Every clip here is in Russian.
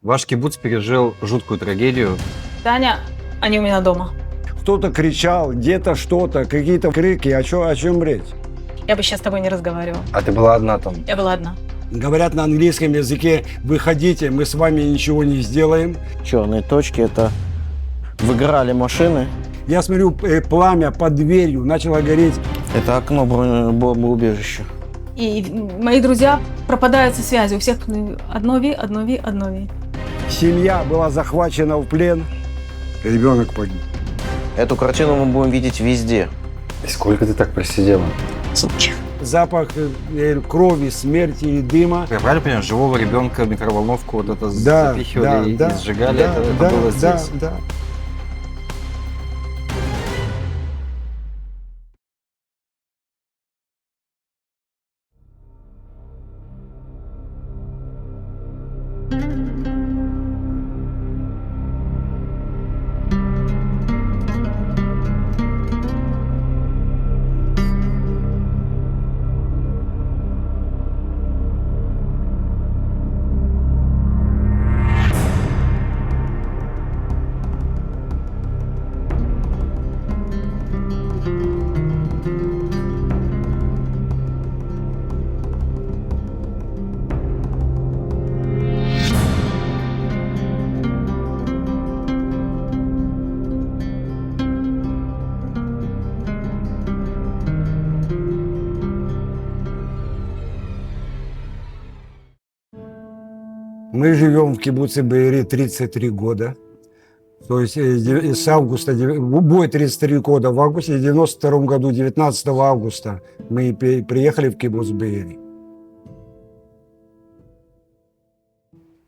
Ваш кибуц пережил жуткую трагедию. Таня, они у меня дома. Кто-то кричал, где-то что-то, какие-то крики, о чем речь? Я бы сейчас с тобой не разговаривала. А ты была одна там? Я была одна. Говорят на английском языке, выходите, мы с вами ничего не сделаем. Черные точки – это выгорали машины. Я смотрю, пламя под дверью начало гореть. Это окно бомбоубежища. И мои друзья пропадают со связи. У всех одно Ви. Семья была захвачена в плен. Ребенок погиб. Эту картину мы будем видеть везде. И сколько ты так просидела? Сутки. Запах крови, смерти и дыма. Я правильно понимаю, живого ребенка в микроволновку вот это Да, запихивали да, и сжигали? да, это да, было да, здесь? да. Мы живем в кибуце Беэри 33 года. То есть с августа, будет 33 года, в августе 92 году, 19 августа мы приехали в кибуц Беэри.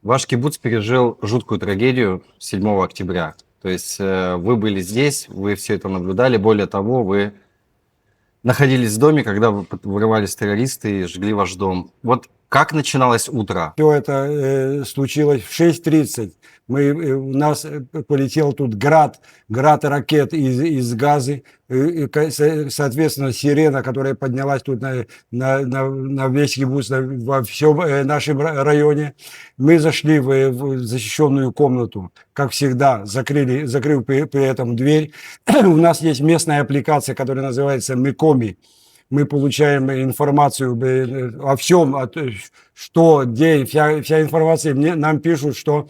Ваш кибуц пережил жуткую трагедию 7 октября. То есть вы были здесь, вы все это наблюдали. Более того, вы находились в доме, когда вырывались террористы и жгли ваш дом. Вот как начиналось утро? Все это случилось в 6:30. У нас полетел тут град ракет из Газы. Соответственно, сирена, которая поднялась тут на весь кибуц, во всем нашем районе. Мы зашли в защищенную комнату, как всегда, закрыв при этом дверь. У нас есть местная аппликация, которая называется Микоми. Мы получаем информацию о всем, что, где, вся информация. Нам пишут, что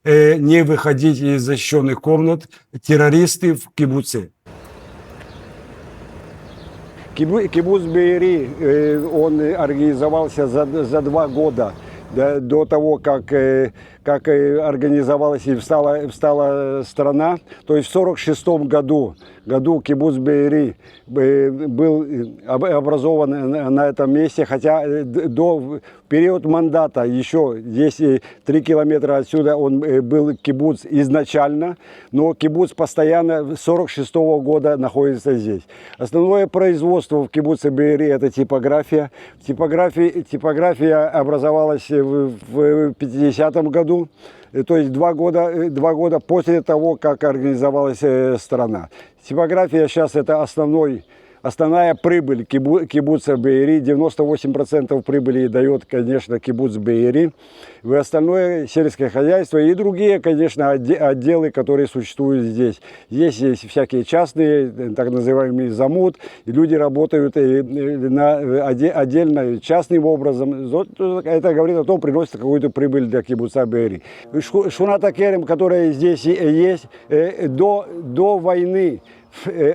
не выходить из защищенных комнат, террористы в кибуце. Кибуц Беэри, он организовался за 2 года до того, как организовалась и встала страна. То есть в 1946 году кибуц Беэри был образован на этом месте, хотя до период мандата еще здесь 3 километра отсюда он был кибуц изначально, но кибуц постоянно с 1946 года находится здесь. Основное производство в кибуце Беэри – это типография. Типография образовалась в 50-м году. То есть 2 года после того, как организовалась страна. Типография сейчас это основная прибыль кибуца Беэри. 98% прибыли дает, конечно, кибуц Беэри. И остальное сельское хозяйство и другие, конечно, отделы, которые существуют здесь. Здесь есть всякие частные, так называемый замут. И люди работают отдельно, частным образом. Это говорит о том, приносит какую-то прибыль для кибуца Беэри. Шхуната Керем, которая здесь есть, до войны,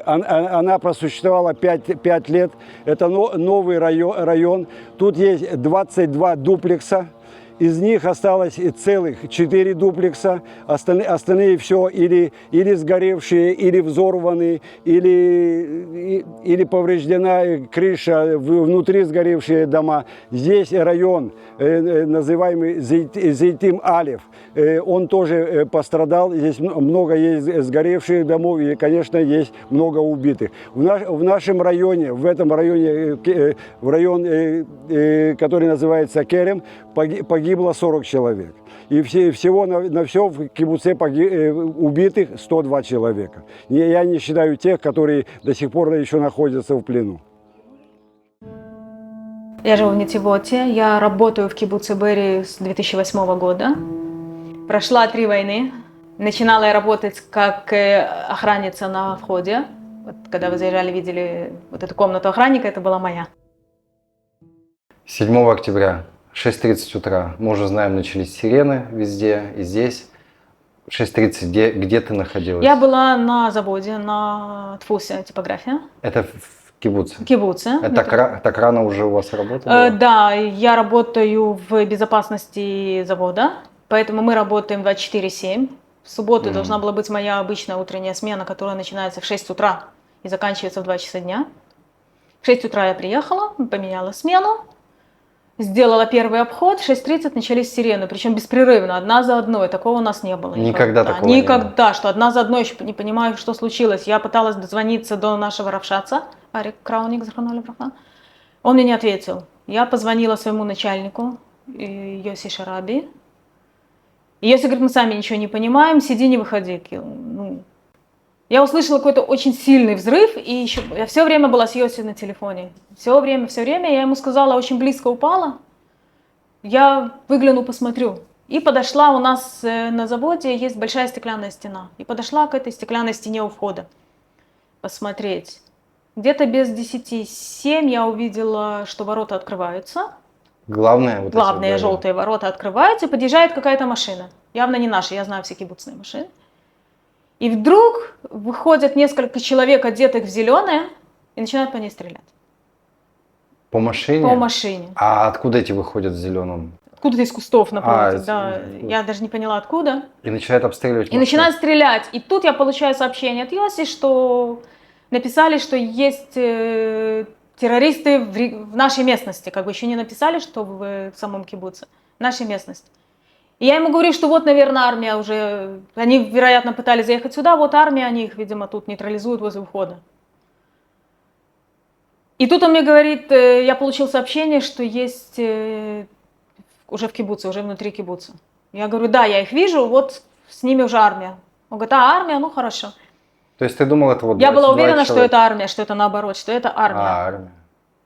она просуществовала 5 лет. Это новый район. Тут есть 22 дуплекса. Из них осталось целых 4 дуплекса. Остальные все или сгоревшие, или взорваны, или повреждена крыша, внутри сгоревшие дома. Здесь район, называемый Зейтим Алев, он тоже пострадал. Здесь много есть сгоревших домов и, конечно, есть много убитых. В нашем районе, в этом районе, в районе, который называется Керем, погибло 40 человек. И всего на все в кибуце убитых 102 человека. Я не считаю тех, которые до сих пор еще находятся в плену. Я живу в Нетивоте. Я работаю в кибуце Беэри с 2008 года. Прошла 3 войны. Начинала я работать как охранница на входе. Вот, когда вы заезжали, видели вот эту комнату охранника, это была моя. 7 октября, 6:30 утра. Мы уже знаем, начались сирены везде и здесь. 6:30, где ты находилась? Я была на заводе, на Тфусе, типография. Это в кибуце? В кибуце. Это так рано уже у вас работа была? Да, я работаю в безопасности завода, поэтому мы работаем 24/7. В субботу должна была быть моя обычная утренняя смена, которая начинается в 6 утра и заканчивается в 2 часа дня. В 6 утра я приехала, поменяла смену, сделала первый обход, в 6:30 начались сирены, причем беспрерывно, одна за одной, такого у нас не было. Никогда такого не было? Никогда, что одна за одной, еще не понимаю, что случилось. Я пыталась дозвониться до нашего равшаца, Арик Крауник, Захарнули Брахман. Он мне не ответил. Я позвонила своему начальнику, Йоси Шараби. И Йоси говорит, мы сами ничего не понимаем, сиди, не выходи. Ну, я услышала какой-то очень сильный взрыв, и еще я все время была с Йоси на телефоне. Все время. Я ему сказала, очень близко упала. Я выгляну, посмотрю. И подошла, у нас на заводе есть большая стеклянная стена. И подошла к этой стеклянной стене у входа посмотреть. Где-то без 10:07 я увидела, что ворота открываются. Главное Главные желтые ворота открываются, подъезжает какая-то машина. Явно не наша, я знаю все кибуцные машины. И вдруг выходят несколько человек, одетых в зеленое, и начинают по ней стрелять. По машине? По машине. А откуда эти выходят в зеленом? Откуда-то из кустов напротив, да. из- Я даже не поняла откуда. И начинают обстреливать И машину? начинают стрелять. И тут я получаю сообщение от Йоси, что написали, что есть террористы в нашей местности. Как бы еще не написали, что в самом кибуце. В нашей местности. И я ему говорю, что вот, наверное, армия уже... Они, вероятно, пытались заехать сюда. Вот армия, они их, видимо, тут нейтрализуют возле входа. И тут он мне говорит, я получил сообщение, что есть уже в кибуце, уже внутри кибуца. Я говорю, да, я их вижу, вот с ними уже армия. Он говорит, армия, ну хорошо. То есть ты думал, это вот Я была 22 уверена, что человека? это армия, что это наоборот, что это армия. Армия.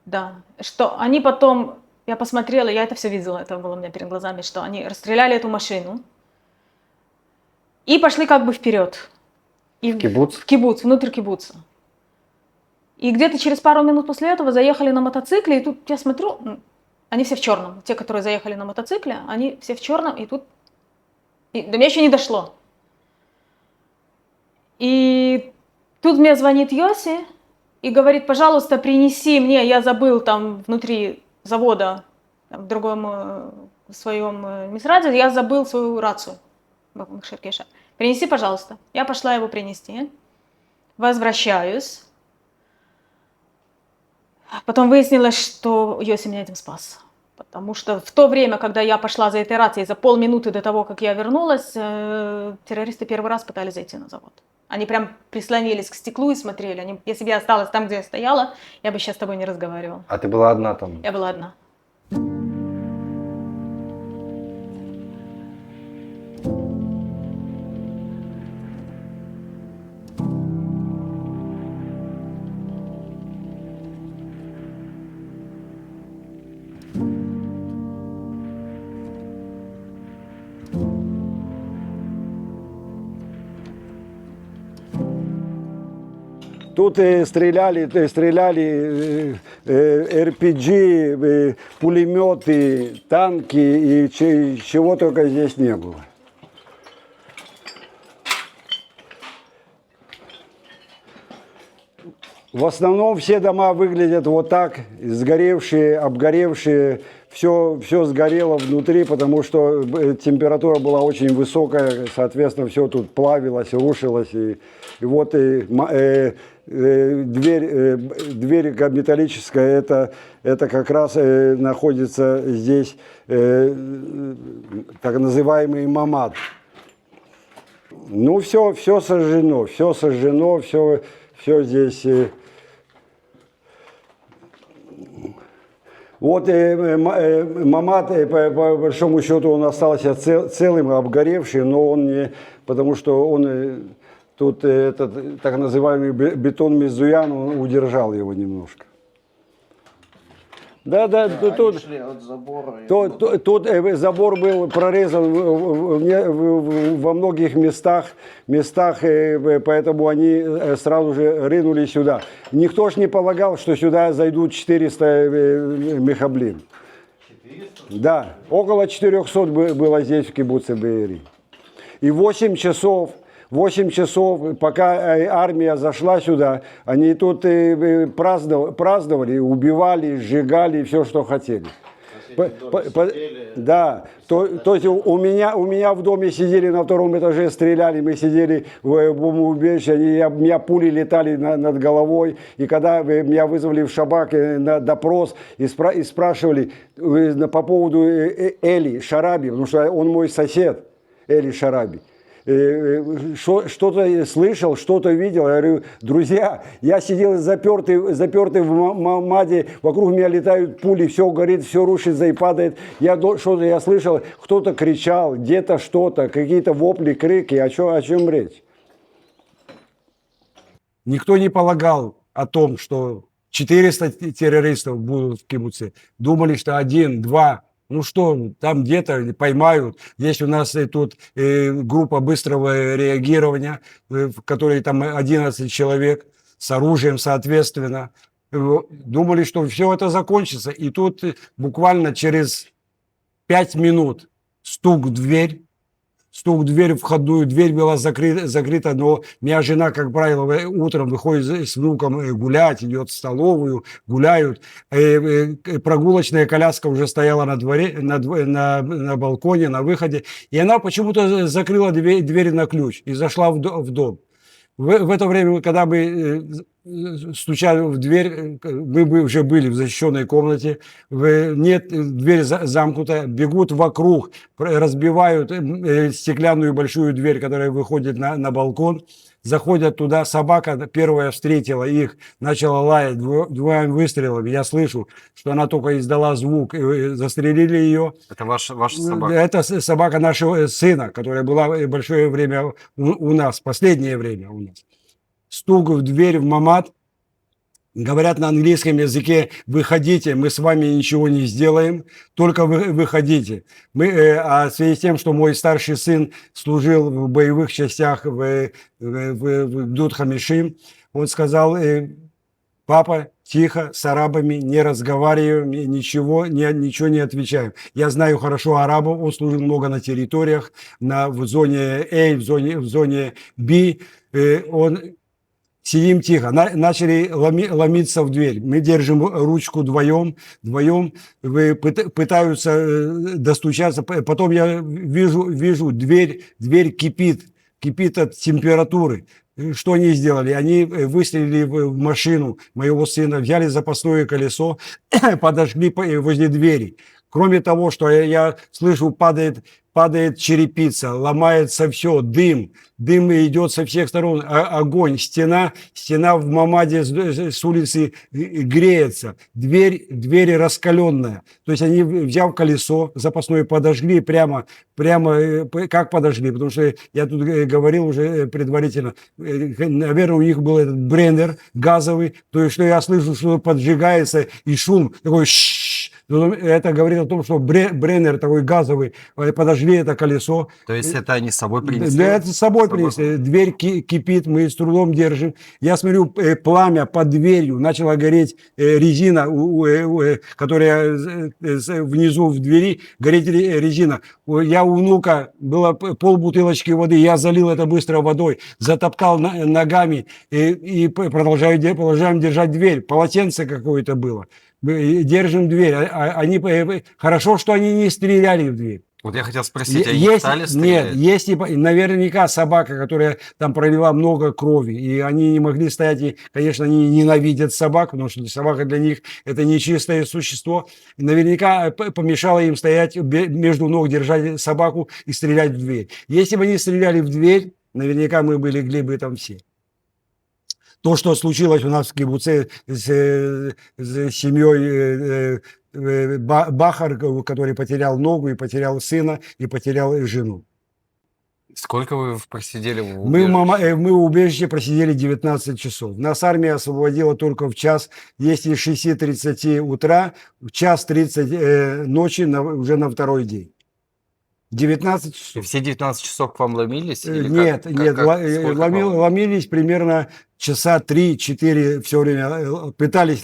Да, что они потом, я посмотрела, я это все видела, это было у меня перед глазами, что они расстреляли эту машину и пошли как бы вперед. И Кибуц? в кибуц, внутрь кибуца. И где-то через пару минут после этого заехали на мотоцикле, и тут я смотрю, они все в черном. Те, которые заехали на мотоцикле, они все в черном, и тут до меня еще не дошло. И тут мне звонит Йоси и говорит, пожалуйста, принеси мне, я забыл там внутри завода, там, в другом своем мисраде, я забыл свою рацию. Принеси, пожалуйста. Я пошла его принести. Возвращаюсь. Потом выяснилось, что Йоси меня этим спас. Потому что в то время, когда я пошла за этой рацией, за полминуты до того, как я вернулась, террористы первый раз пытались зайти на завод. Они прям прислонились к стеклу и смотрели. Если бы я осталась там, где я стояла, я бы сейчас с тобой не разговаривала. А ты была одна там? Я была одна. Тут стреляли RPG, пулеметы, танки и чего только здесь не было. В основном все дома выглядят вот так, сгоревшие, обгоревшие, все сгорело внутри, потому что температура была очень высокая, соответственно, все тут плавилось, рушилось. И вот дверь металлическая, это как раз находится здесь так называемый мамат. Ну, все сожжено, все здесь. Вот мамат, по большому счету, он остался целым, обгоревший, но он не, потому что он тут этот так называемый бетон мезуян, он удержал его немножко. Да, тут, шли от забора. тут забор был прорезан во многих местах, поэтому они сразу же рынули сюда. Никто ж не полагал, что сюда зайдут 400 мехаблин. Да, около 400 было здесь в кибуце Беэри. И 8 часов, пока армия зашла сюда, они тут праздновали, убивали, сжигали, все, что хотели. Да, то есть у меня в доме сидели на втором этаже, стреляли, мы сидели в бомбоубежище, у меня пули летали над головой, и когда меня вызвали в Шабак на допрос и спрашивали по поводу Эли Шараби, потому что он мой сосед, Эли Шараби, что-то слышал, что-то видел. Я говорю, друзья, я сидел запертый в Мамаде, вокруг меня летают пули, все горит, все рушится и падает. Что-то я слышал, кто-то кричал, где-то что-то, какие-то вопли, крики. О чем речь? Никто не полагал о том, что 400 террористов будут в кибуце. Думали, что 1, 2. Ну что, там где-то поймают. Есть у нас тут группа быстрого реагирования, в которой там 11 человек с оружием, соответственно. Думали, что все это закончится. И тут буквально через 5 минут стук в дверь, входную дверь была закрыта, но моя жена, как правило, утром выходит с внуком гулять, идет в столовую, гуляют. Прогулочная коляска уже стояла на дворе, на балконе, на выходе, и она почему-то закрыла дверь на ключ и зашла в дом. В это время, когда мы стучали в дверь, мы уже были в защищенной комнате, нет, дверь замкнута, бегут вокруг, разбивают стеклянную большую дверь, которая выходит на балкон, заходят туда, собака первая встретила их, начала лаять двумя выстрелами, я слышу, что она только издала звук, застрелили ее. Это ваша собака? Это собака нашего сына, которая была большое время у нас, последнее время у нас. Стук в дверь в Мамад, говорят на английском языке: выходите, мы с вами ничего не сделаем, только выходите. А в связи с тем, что мой старший сын служил в боевых частях в Гдуд Хамишим, он сказал: папа, тихо, с арабами не разговариваем, ничего не отвечаем. Я знаю хорошо арабов, он служил много на территориях, в зоне A, в зоне B, он... Сидим тихо. Начали ломиться в дверь. Мы держим ручку вдвоем пытаются достучаться. Потом я вижу, дверь кипит от температуры. Что они сделали? Они выстрелили в машину моего сына, взяли запасное колесо, подожгли возле двери. Кроме того, что я слышу, падает черепица, ломается все, дым идет со всех сторон, огонь, стена в Мамаде с улицы греется, дверь раскаленная. То есть они, взяв колесо запасное, подожгли прямо как подожгли, потому что я тут говорил уже предварительно, наверное, у них был этот бреннер газовый, то есть что я слышу, что поджигается и шум такой. Это говорит о том, что бреннер такой газовый, подожгли это колесо. То есть это они с собой принесли? Да, это с собой принесли. Дверь кипит, мы с трудом держим. Я смотрю, пламя под дверью, начала гореть резина, которая внизу в двери, гореть резина. Я у внука, было полбутылочки воды, я залил это быстро водой, затоптал ногами и продолжаем держать дверь. Полотенце какое-то было. Мы держим дверь. Хорошо, что они не стреляли в дверь. Вот я хотел спросить, они стали стрелять? Нет, есть наверняка собака, которая там пролила много крови, и они не могли стоять, и, конечно, они ненавидят собак, потому что собака для них это нечистое существо. И наверняка помешало им стоять между ног, держать собаку и стрелять в дверь. Если бы они стреляли в дверь, наверняка мы бы легли бы там все. То, что случилось у нас в кибуце с семьей Бахар, который потерял ногу, и потерял сына, и потерял жену. Сколько вы просидели в Мы убежище? мы в убежище просидели 19 часов. Нас армия освободила только в час, если с 6:30 утра, в час 30 ночи уже на второй день. 19 И часов. все 19 часов к вам ломились? Или Нет, нет, сколько к вам? ломились примерно часа 3-4 все время, пытались,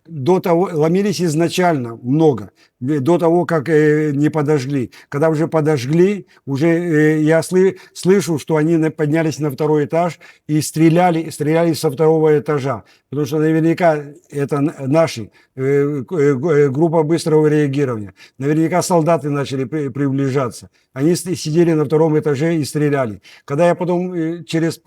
до того, ломились изначально много, до того, как не подожгли. Когда уже подожгли, уже я слышу, что они поднялись на второй этаж и стреляли со второго этажа, потому что наверняка это наши, группа быстрого реагирования. Наверняка солдаты начали приближаться. Они сидели на втором этаже и стреляли. Когда я потом через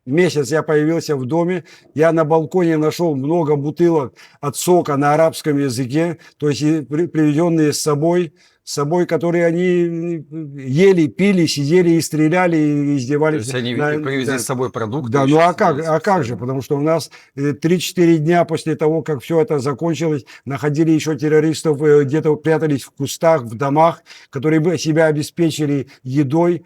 месяц я появился в доме, я на балконе нашел много бутылок от сока на арабском языке, то есть привезенные с собой, которые они ели, пили, сидели и стреляли, и То издевались. есть они Да, привезли да. с собой продукты? Да, еще ну сидели а как же, потому что у нас 3-4 дня после того, как все это закончилось, находили еще террористов, где-то прятались в кустах, в домах, которые бы себя обеспечили едой,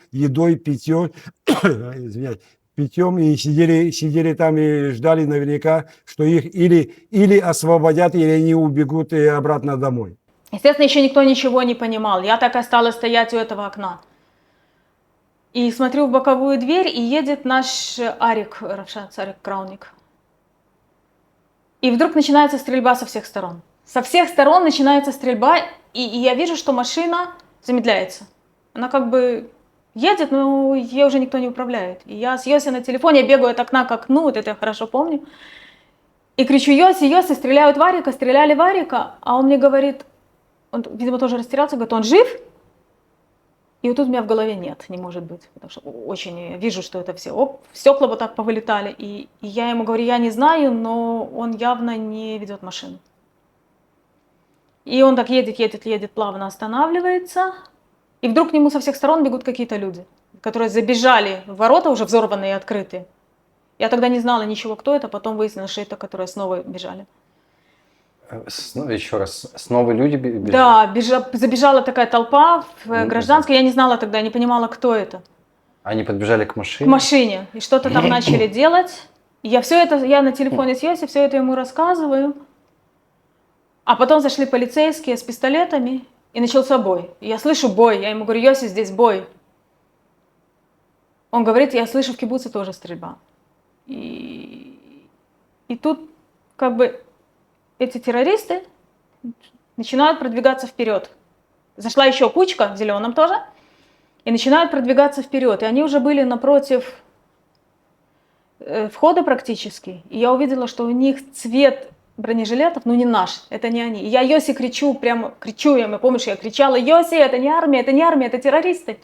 питьем, извиняюсь, питьем, и сидели там и ждали наверняка, что их или освободят, или они убегут обратно домой. Естественно, еще никто ничего не понимал. Я так и осталась стоять у этого окна. И смотрю в боковую дверь, и едет наш Арик, Равшац, Арик Крауник. И вдруг начинается стрельба со всех сторон. Со всех сторон начинается стрельба, и я вижу, что машина замедляется. Она как бы едет, но ее уже никто не управляет. И я с Йоси на телефоне, я бегаю от окна к окну, вот это я хорошо помню. И кричу: Йоси, стреляют в Арика, стреляли в Арика. А он мне говорит, он, видимо, тоже растерялся, говорит: он жив? И вот тут у меня в голове нет, не может быть, потому что очень вижу, что это все, стекла вот так повылетали. И я ему говорю: я не знаю, но он явно не ведет машину. И он так едет, плавно останавливается. И вдруг к нему со всех сторон бегут какие-то люди, которые забежали в ворота, уже взорванные и открытые. Я тогда не знала ничего, кто это, потом выяснилось, что это, которые снова бежали. Еще раз, снова люди бежали? Да, забежала такая толпа гражданская, я не знала тогда, не понимала, кто это. Они подбежали к К машине? машине, и что-то там начали делать. И я на телефоне с Йоси все это ему рассказываю. А потом зашли полицейские с пистолетами, и начался бой. И я слышу бой, я ему говорю: Йоси, здесь бой. Он говорит: я слышу, в кибуце тоже стрельба. И тут как бы эти террористы начинают продвигаться вперед. Зашла еще кучка в зеленом тоже, и начинают продвигаться вперед. И они уже были напротив входа практически. И я увидела, что у них цвет бронежилетов, ну не наш, это не они. И я Йоси кричу, прямо кричу, я помню, что я кричала: Йоси, это не армия, это террористы.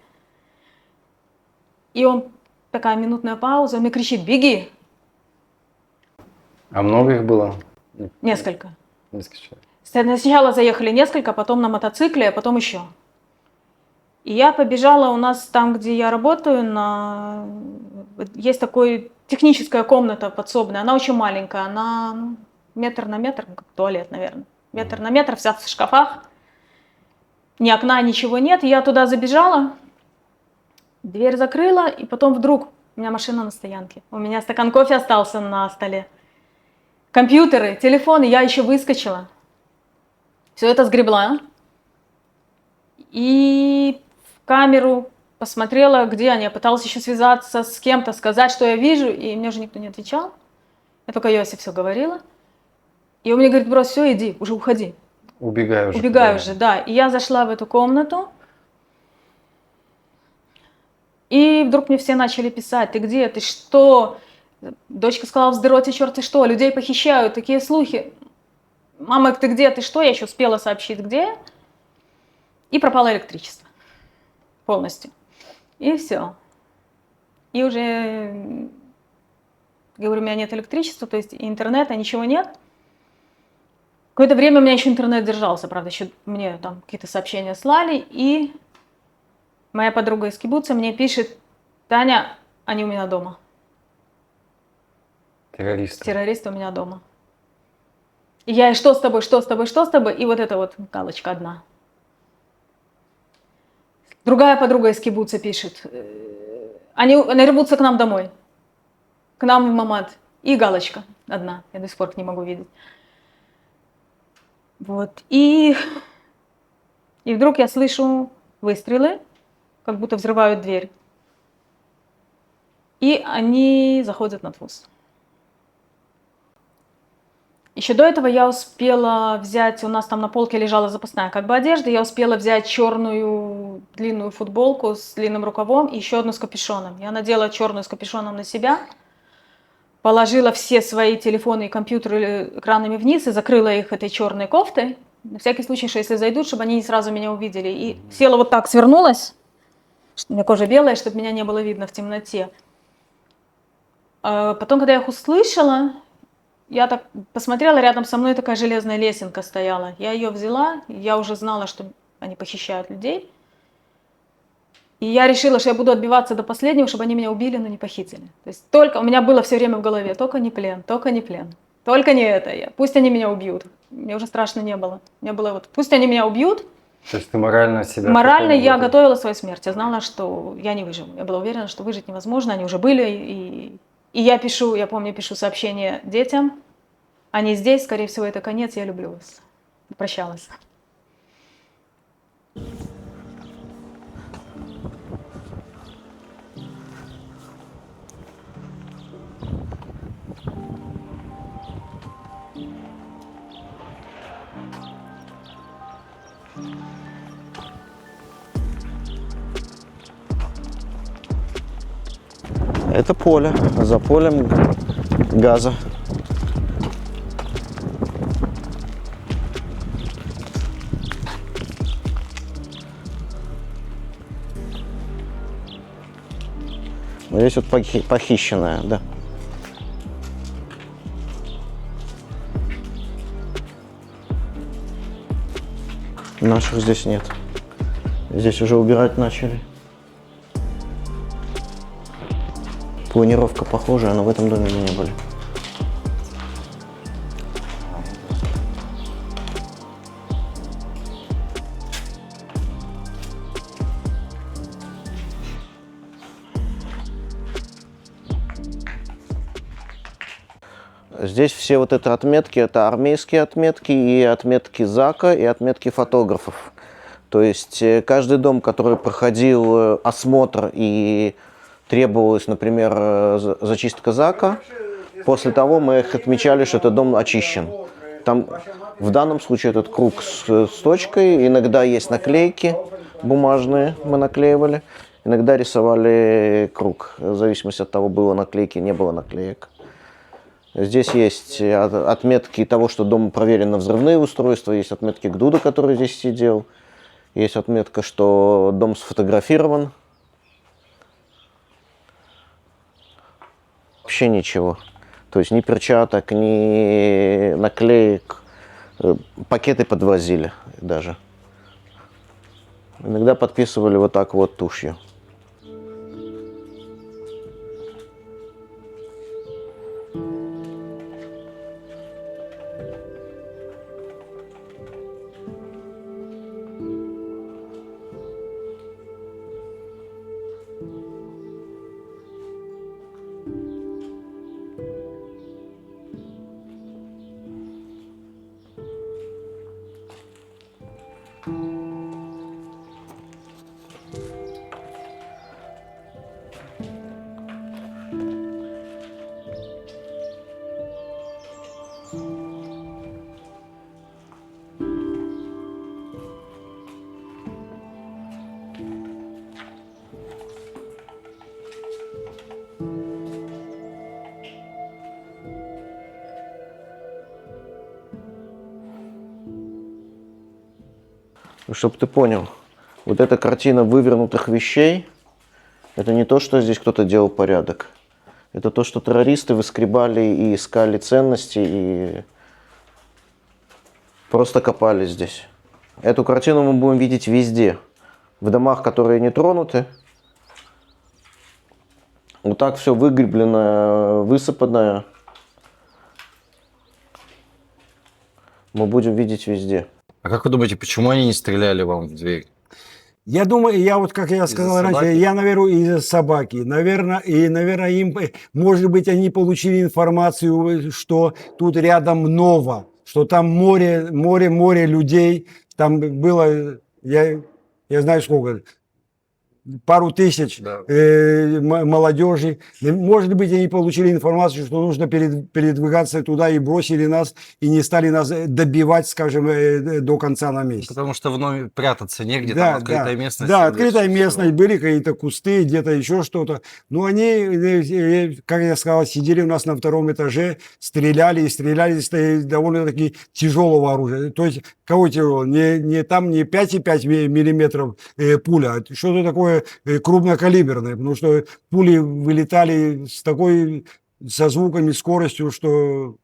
И он, такая минутная пауза, он мне кричит: беги. А много их было? Несколько. Несколько человек. Сначала заехали несколько, потом на мотоцикле, а потом еще. И я побежала, у нас там, где я работаю, есть такая техническая комната подсобная, она очень маленькая, она метр на метр, как туалет, наверное. Метр на метр, вся в шкафах, ни окна, ничего нет. И я туда забежала, дверь закрыла, и потом вдруг у меня машина на стоянке, у меня стакан кофе остался на столе. Компьютеры, телефоны, я еще выскочила. Все это сгребла. И в камеру посмотрела, где они. Я пыталась еще связаться с кем-то, сказать, что я вижу, и мне уже никто не отвечал. Я только Йоси все говорила. И он мне говорит: брось, все, иди, уже уходи. Убегаю уже. Убегаю уже, да. И я зашла в эту комнату. И вдруг мне все начали писать: ты где, ты что? Дочка сказала: в здороте, черт, ты что? Людей похищают, такие слухи. Мама, ты где, ты что? Я еще успела сообщить, где. И пропало электричество. Полностью. И все. И уже, говорю, у меня нет электричества, то есть интернета, ничего нет. Какое-то время у меня еще интернет держался, правда, еще мне там какие-то сообщения слали. И моя подруга из кибуца мне пишет: Таня, они у меня дома. Террористы. Террористы у меня дома. И я: что с тобой, что с тобой, что с тобой? И вот эта вот галочка одна. Другая подруга из кибуца пишет. Они рвутся к нам домой. К нам в Мамат. И галочка одна. Я до сих пор не могу видеть. Вот. И вдруг я слышу выстрелы, как будто взрывают дверь. И они заходят на твус. Еще до этого я успела взять, у нас там на полке лежала запасная как бы одежда, я успела взять черную длинную футболку с длинным рукавом и еще одну с капюшоном. Я надела черную с капюшоном на себя, положила все свои телефоны и компьютеры экранами вниз и закрыла их этой черной кофтой, на всякий случай, что если зайдут, чтобы они не сразу меня увидели. И села вот так, свернулась, у меня кожа белая, чтобы меня не было видно в темноте. А потом, когда я их услышала, я так посмотрела, рядом со мной такая железная лесенка стояла. Я ее взяла, я уже знала, что они похищают людей. И я решила, что я буду отбиваться до последнего, чтобы они меня убили, но не похитили. То есть только у меня было все время в голове, только не плен, только не плен, только не это. Пусть они меня убьют. Мне уже страшно не было. Мне было вот, пусть они меня убьют. То есть ты морально себя... Морально я готова? готовила свою смерть. Я знала, что я не выживу. Я была уверена, что выжить невозможно. Они уже были. И я пишу, я помню, пишу сообщение детям. Они здесь, скорее всего, это конец, я люблю вас. Прощалась. Это поле, за полем газа. Здесь вот похищенная, да. Наших здесь нет. Здесь уже убирать начали. Планировка похожая, но в этом доме мы не были. Здесь все вот эти отметки, это армейские отметки и отметки ЗАКа, и отметки фотографов. То есть каждый дом, который проходил осмотр и требовалась, например, зачистка ЗАКа, после того мы их отмечали, что этот дом очищен. Там в данном случае этот круг с точкой, иногда есть наклейки бумажные, мы наклеивали, иногда рисовали круг, в зависимости от того, было наклейки, не было наклеек. Здесь есть отметки того, что дом проверен на взрывные устройства, есть отметки ГДУДа, который здесь сидел, есть отметка, что дом сфотографирован. Вообще ничего. То есть ни перчаток, ни наклеек. Пакеты подвозили даже. Иногда подписывали вот так вот тушью. Чтобы ты понял, вот эта картина вывернутых вещей, это не то, что здесь кто-то делал порядок. Это то, что террористы выскребали и искали ценности, и просто копали здесь. Эту картину мы будем видеть везде. В домах, которые не тронуты. Вот так все выгреблено, высыпанное. Мы будем видеть везде. А как вы думаете, почему они не стреляли вам в дверь? Я думаю, я вот, как я сказал раньше, собаки? я, наверное, из-за собаки. Наверное, им, может быть, они получили информацию, что тут рядом Нова, что там море людей. Там было, я знаю сколько, пару тысяч Да. молодежи. Может быть, они получили информацию, что нужно передвигаться туда и бросили нас, и не стали нас добивать, скажем, до конца на месте. Потому что вновь прятаться негде, Да, там открытая да, местность. да, и открытая легче местность, всего. были какие-то кусты, где-то еще что-то. Но они, как я сказал, сидели у нас на втором этаже, стреляли из довольно-таки тяжелого оружия. То есть, кого тяжелого? Не 5,5 миллиметров пуля, а что-то такое крупнокалиберное, потому что пули вылетали со звуками, скоростью, что...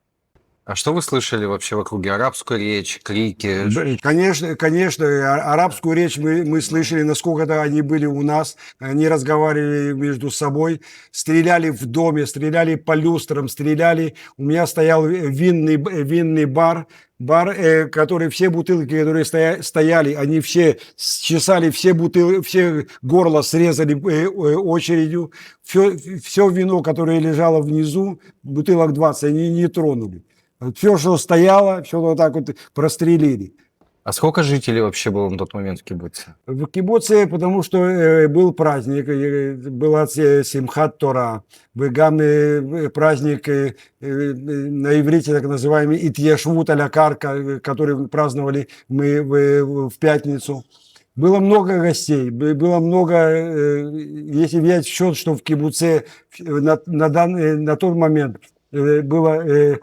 А что вы слышали вообще в округе? Арабскую речь, крики? Конечно, арабскую речь мы слышали, насколько-то они были у нас, они разговаривали между собой, стреляли в доме, стреляли по люстрам, стреляли. У меня стоял винный бар, который все бутылки, которые стояли, они все счесали, все бутылки, все горло срезали очередью. Все вино, которое лежало внизу, бутылок 20, они не тронули. Все, что стояло, все вот так вот прострелили. А сколько жителей вообще было на тот момент в кибуце? В кибуце, потому что был праздник, была Симхат Тора, праздник на иврите так называемый Итьешвут аля Карка, который праздновали мы в пятницу. Было много гостей, было много, если взять в счет, что в кибуце на тот момент было...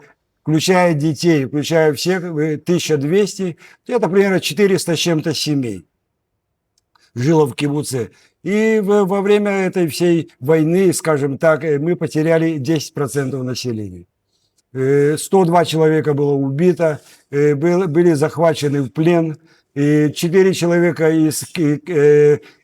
включая детей, включая всех, 1200, это примерно 400 с чем-то семей жило в кибуце. И во время этой всей войны, скажем так, мы потеряли 10% населения. 102 человека было убито, были захвачены в плен, 4 человека из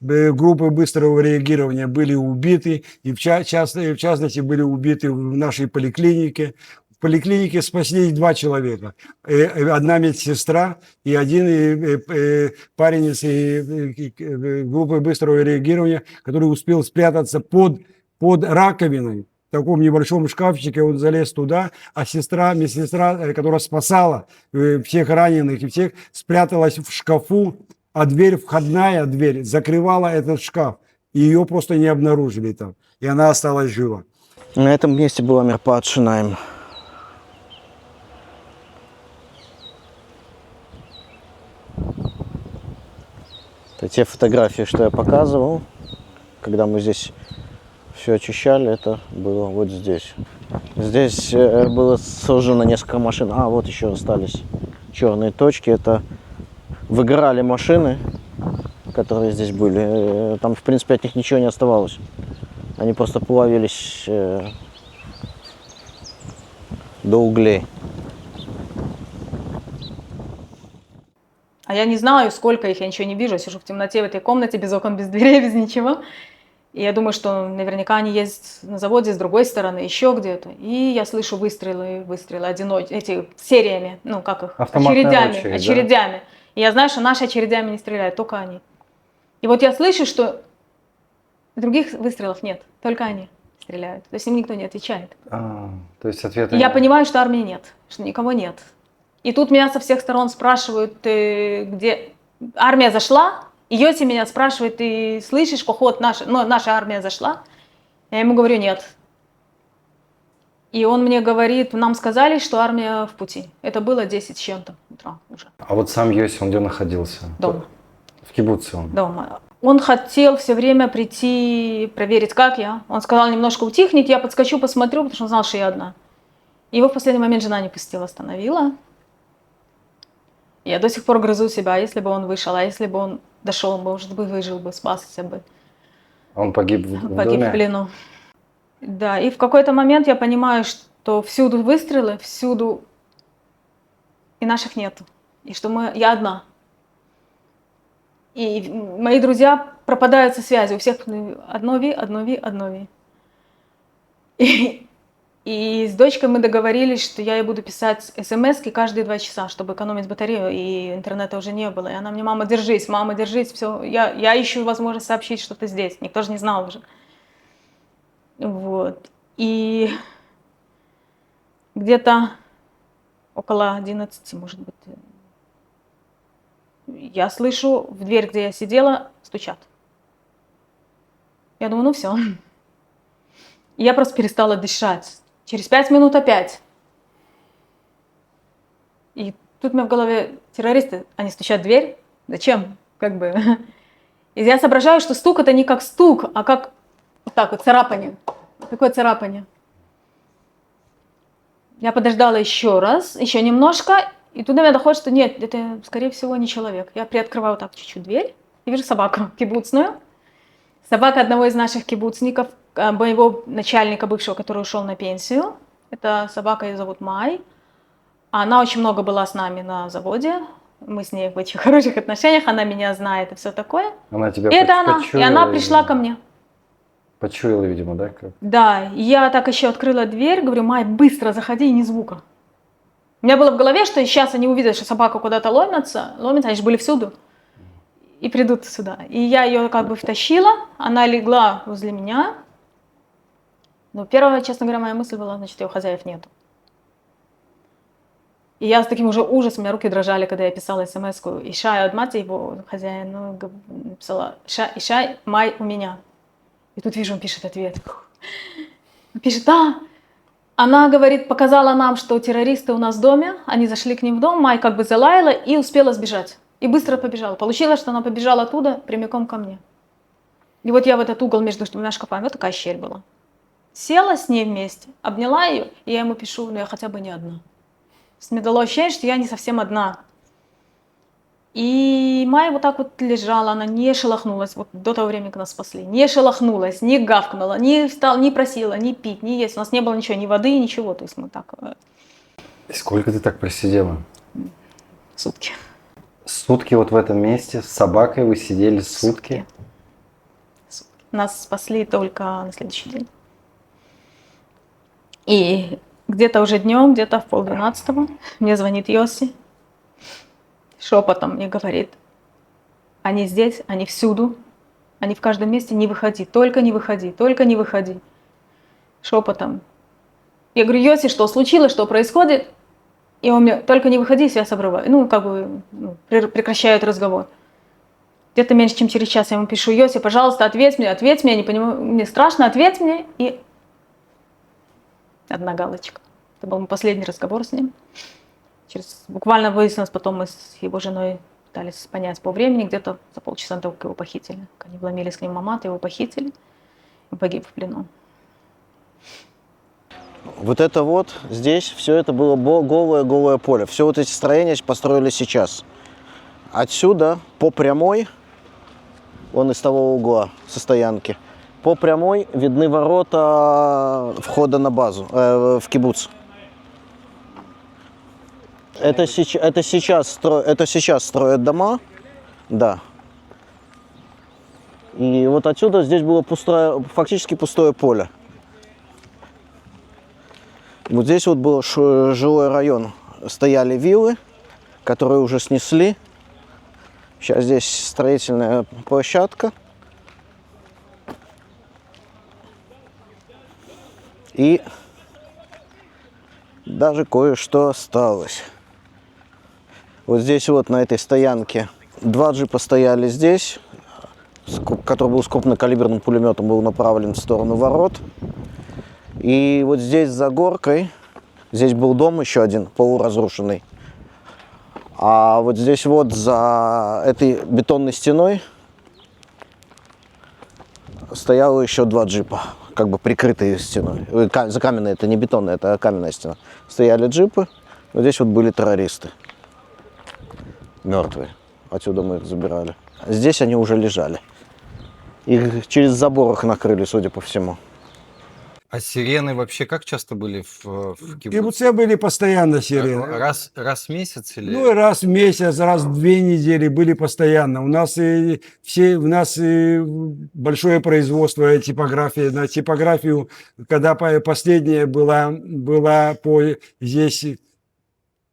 группы быстрого реагирования были убиты, и в частности были убиты в нашей поликлинике. В поликлинике спаслись 2 человека. Одна медсестра и один парень из группы быстрого реагирования, который успел спрятаться под раковиной. В таком небольшом шкафчике он залез туда, а медсестра, которая спасала всех раненых и всех, спряталась в шкафу, а входная дверь, закрывала этот шкаф. И ее просто не обнаружили там. И она осталась жива. На этом месте была Мирпат Шинаим. Это те фотографии, что я показывал, когда мы здесь все очищали, это было вот здесь. Здесь было сожжено несколько машин. А, вот еще остались черные точки. Это выгорали машины, которые здесь были. Там, в принципе, от них ничего не оставалось. Они просто плавились до углей. А я не знаю, сколько их, я ничего не вижу. Я сижу в темноте в этой комнате, без окон, без дверей, без ничего. И я думаю, что наверняка они есть на заводе с другой стороны, еще где-то. И я слышу выстрелы, эти сериями, ну как их, Автоматная очередями, очередь, да? И я знаю, что наши очередями не стреляют, только они. И вот я слышу, что других выстрелов нет, только они стреляют. То есть им никто не отвечает. То есть ответа И я нет. понимаю, что армии нет, что никого нет. И тут меня со всех сторон спрашивают, где армия зашла. И Йоси меня спрашивает, ты слышишь, поход наша армия зашла? Я ему говорю, нет. И он мне говорит, нам сказали, что армия в пути. Это было 10 с чем-то утра уже. А вот сам Йоси, он где находился? Дома. В кибуце он. Дома. Он хотел все время прийти, проверить, как я. Он сказал немножко утихнуть, я подскочу, посмотрю, потому что он знал, что я одна. Его в последний момент жена не пустила, остановила. Я до сих пор грызу себя, если бы он вышел, а если бы он дошел, может быть, выжил бы, спасся бы. Он погиб в Погиб доме? в плену. Да, и в какой-то момент я понимаю, что всюду выстрелы, всюду, и наших нету. И что я одна. И мои друзья пропадают со связи. У всех одно ви. И с дочкой мы договорились, что я ей буду писать смс-ки каждые 2 часа, чтобы экономить батарею, и интернета уже не было. И она мне: мама, держись, все, я ищу возможность сообщить, что ты здесь. Никто же не знал уже. Вот. И где-то около 11, может быть, я слышу, в дверь, где я сидела, стучат. Я думаю, ну все. Я просто перестала дышать. Через 5 минут опять. И тут у меня в голове: террористы, они стучат в дверь. Зачем? Как бы. И я соображаю, что стук это не как стук, а как вот так вот царапание. Такое царапание. Я подождала еще раз, еще немножко, и тут до меня доходит, что нет, это, скорее всего, не человек. Я приоткрываю так чуть-чуть дверь и вижу собаку кибуцную. Собака одного из наших кибуцников, моего начальника бывшего, который ушел на пенсию. Это собака, ее зовут Май. Она очень много была с нами на заводе. Мы с ней в очень хороших отношениях. Она меня знает и все такое. Она тебя И это она. И почуяла, она пришла видимо. ко мне. Почуяла, видимо, да? Как? Да, я так еще открыла дверь, говорю: Май, быстро заходи, и ни звука. У меня было в голове, что сейчас они увидят, что собака куда-то ломится, они же были всюду, и придут сюда. И я ее как бы втащила, она легла возле меня. Но первая, честно говоря, моя мысль была: значит, ее хозяев нету. И я с таким уже ужасом, у меня руки дрожали, когда я писала смс-ку. Ишай от мать его хозяину написала: Ишай, Май у меня. И тут вижу, он пишет ответ. Он пишет: да. Она говорит, показала нам, что террористы у нас в доме. Они зашли к ним в дом, Май как бы залаяла и успела сбежать. И быстро побежала. Получилось, что она побежала оттуда прямиком ко мне. И вот я в этот угол между 2 шкафами, вот такая щель была. Села с ней вместе, обняла ее, и я ему пишу: ну я хотя бы не одна. Мне дало ощущение, что я не совсем одна. И Майя вот так вот лежала, она не шелохнулась, вот до того времени, как нас спасли, не шелохнулась, не гавкнула, не встала, не просила, не пить, не есть. У нас не было ничего, ни воды, ничего, то есть мы так... И сколько ты так просидела? Сутки. Сутки вот в этом месте с собакой вы сидели сутки? Нас спасли только на следующий день. И где-то уже днем, где-то в 11:30 мне звонит Йоси. Шепотом мне говорит: они здесь, они всюду, они в каждом месте, не выходи, только не выходи, только не выходи. Шепотом. Я говорю: Йоси, что случилось, что происходит? И он мне: только не выходи, связь обрывает. Ну, как бы прекращает разговор. Где-то меньше, чем через час я ему пишу: Йоси, пожалуйста, ответь мне, я не понимаю, мне страшно, ответь мне. И одна галочка. Это был мой последний разговор с ним. Буквально выяснилось, потом мы с его женой пытались понять по времени, где-то за полчаса до того, как его похитили. Они вломились к ним в Мамат, его похитили и погиб в плену. Вот это вот здесь все это было голое поле. Все вот эти строения построили сейчас. Отсюда по прямой, вон из того угла со стоянки, по прямой видны ворота входа на базу, в кибуц. Это сейчас строят дома, да. И вот отсюда здесь было фактически пустое поле. Вот здесь вот был жилой район. Стояли виллы, которые уже снесли. Сейчас здесь строительная площадка. И даже кое-что осталось. Вот здесь вот на этой стоянке 2 джипа стояли здесь, который был с крупнокалиберным пулеметом, был направлен в сторону ворот. И вот здесь за горкой, здесь был дом еще один, полуразрушенный. А вот здесь вот за этой бетонной стеной стояло еще 2 джипа, как бы прикрытые стеной. За каменной, это не бетонная, это каменная стена. Стояли джипы, вот здесь вот были террористы. Мертвые. Отсюда мы их забирали. Здесь они уже лежали. Их через забор их накрыли, судя по всему. А сирены вообще как часто были в В кибуце? кибуце были постоянно сирены. Раз в месяц или? Ну, и раз в месяц, раз в 2 недели были постоянно. У нас большое производство типографии. На типографию, когда последняя была по здесь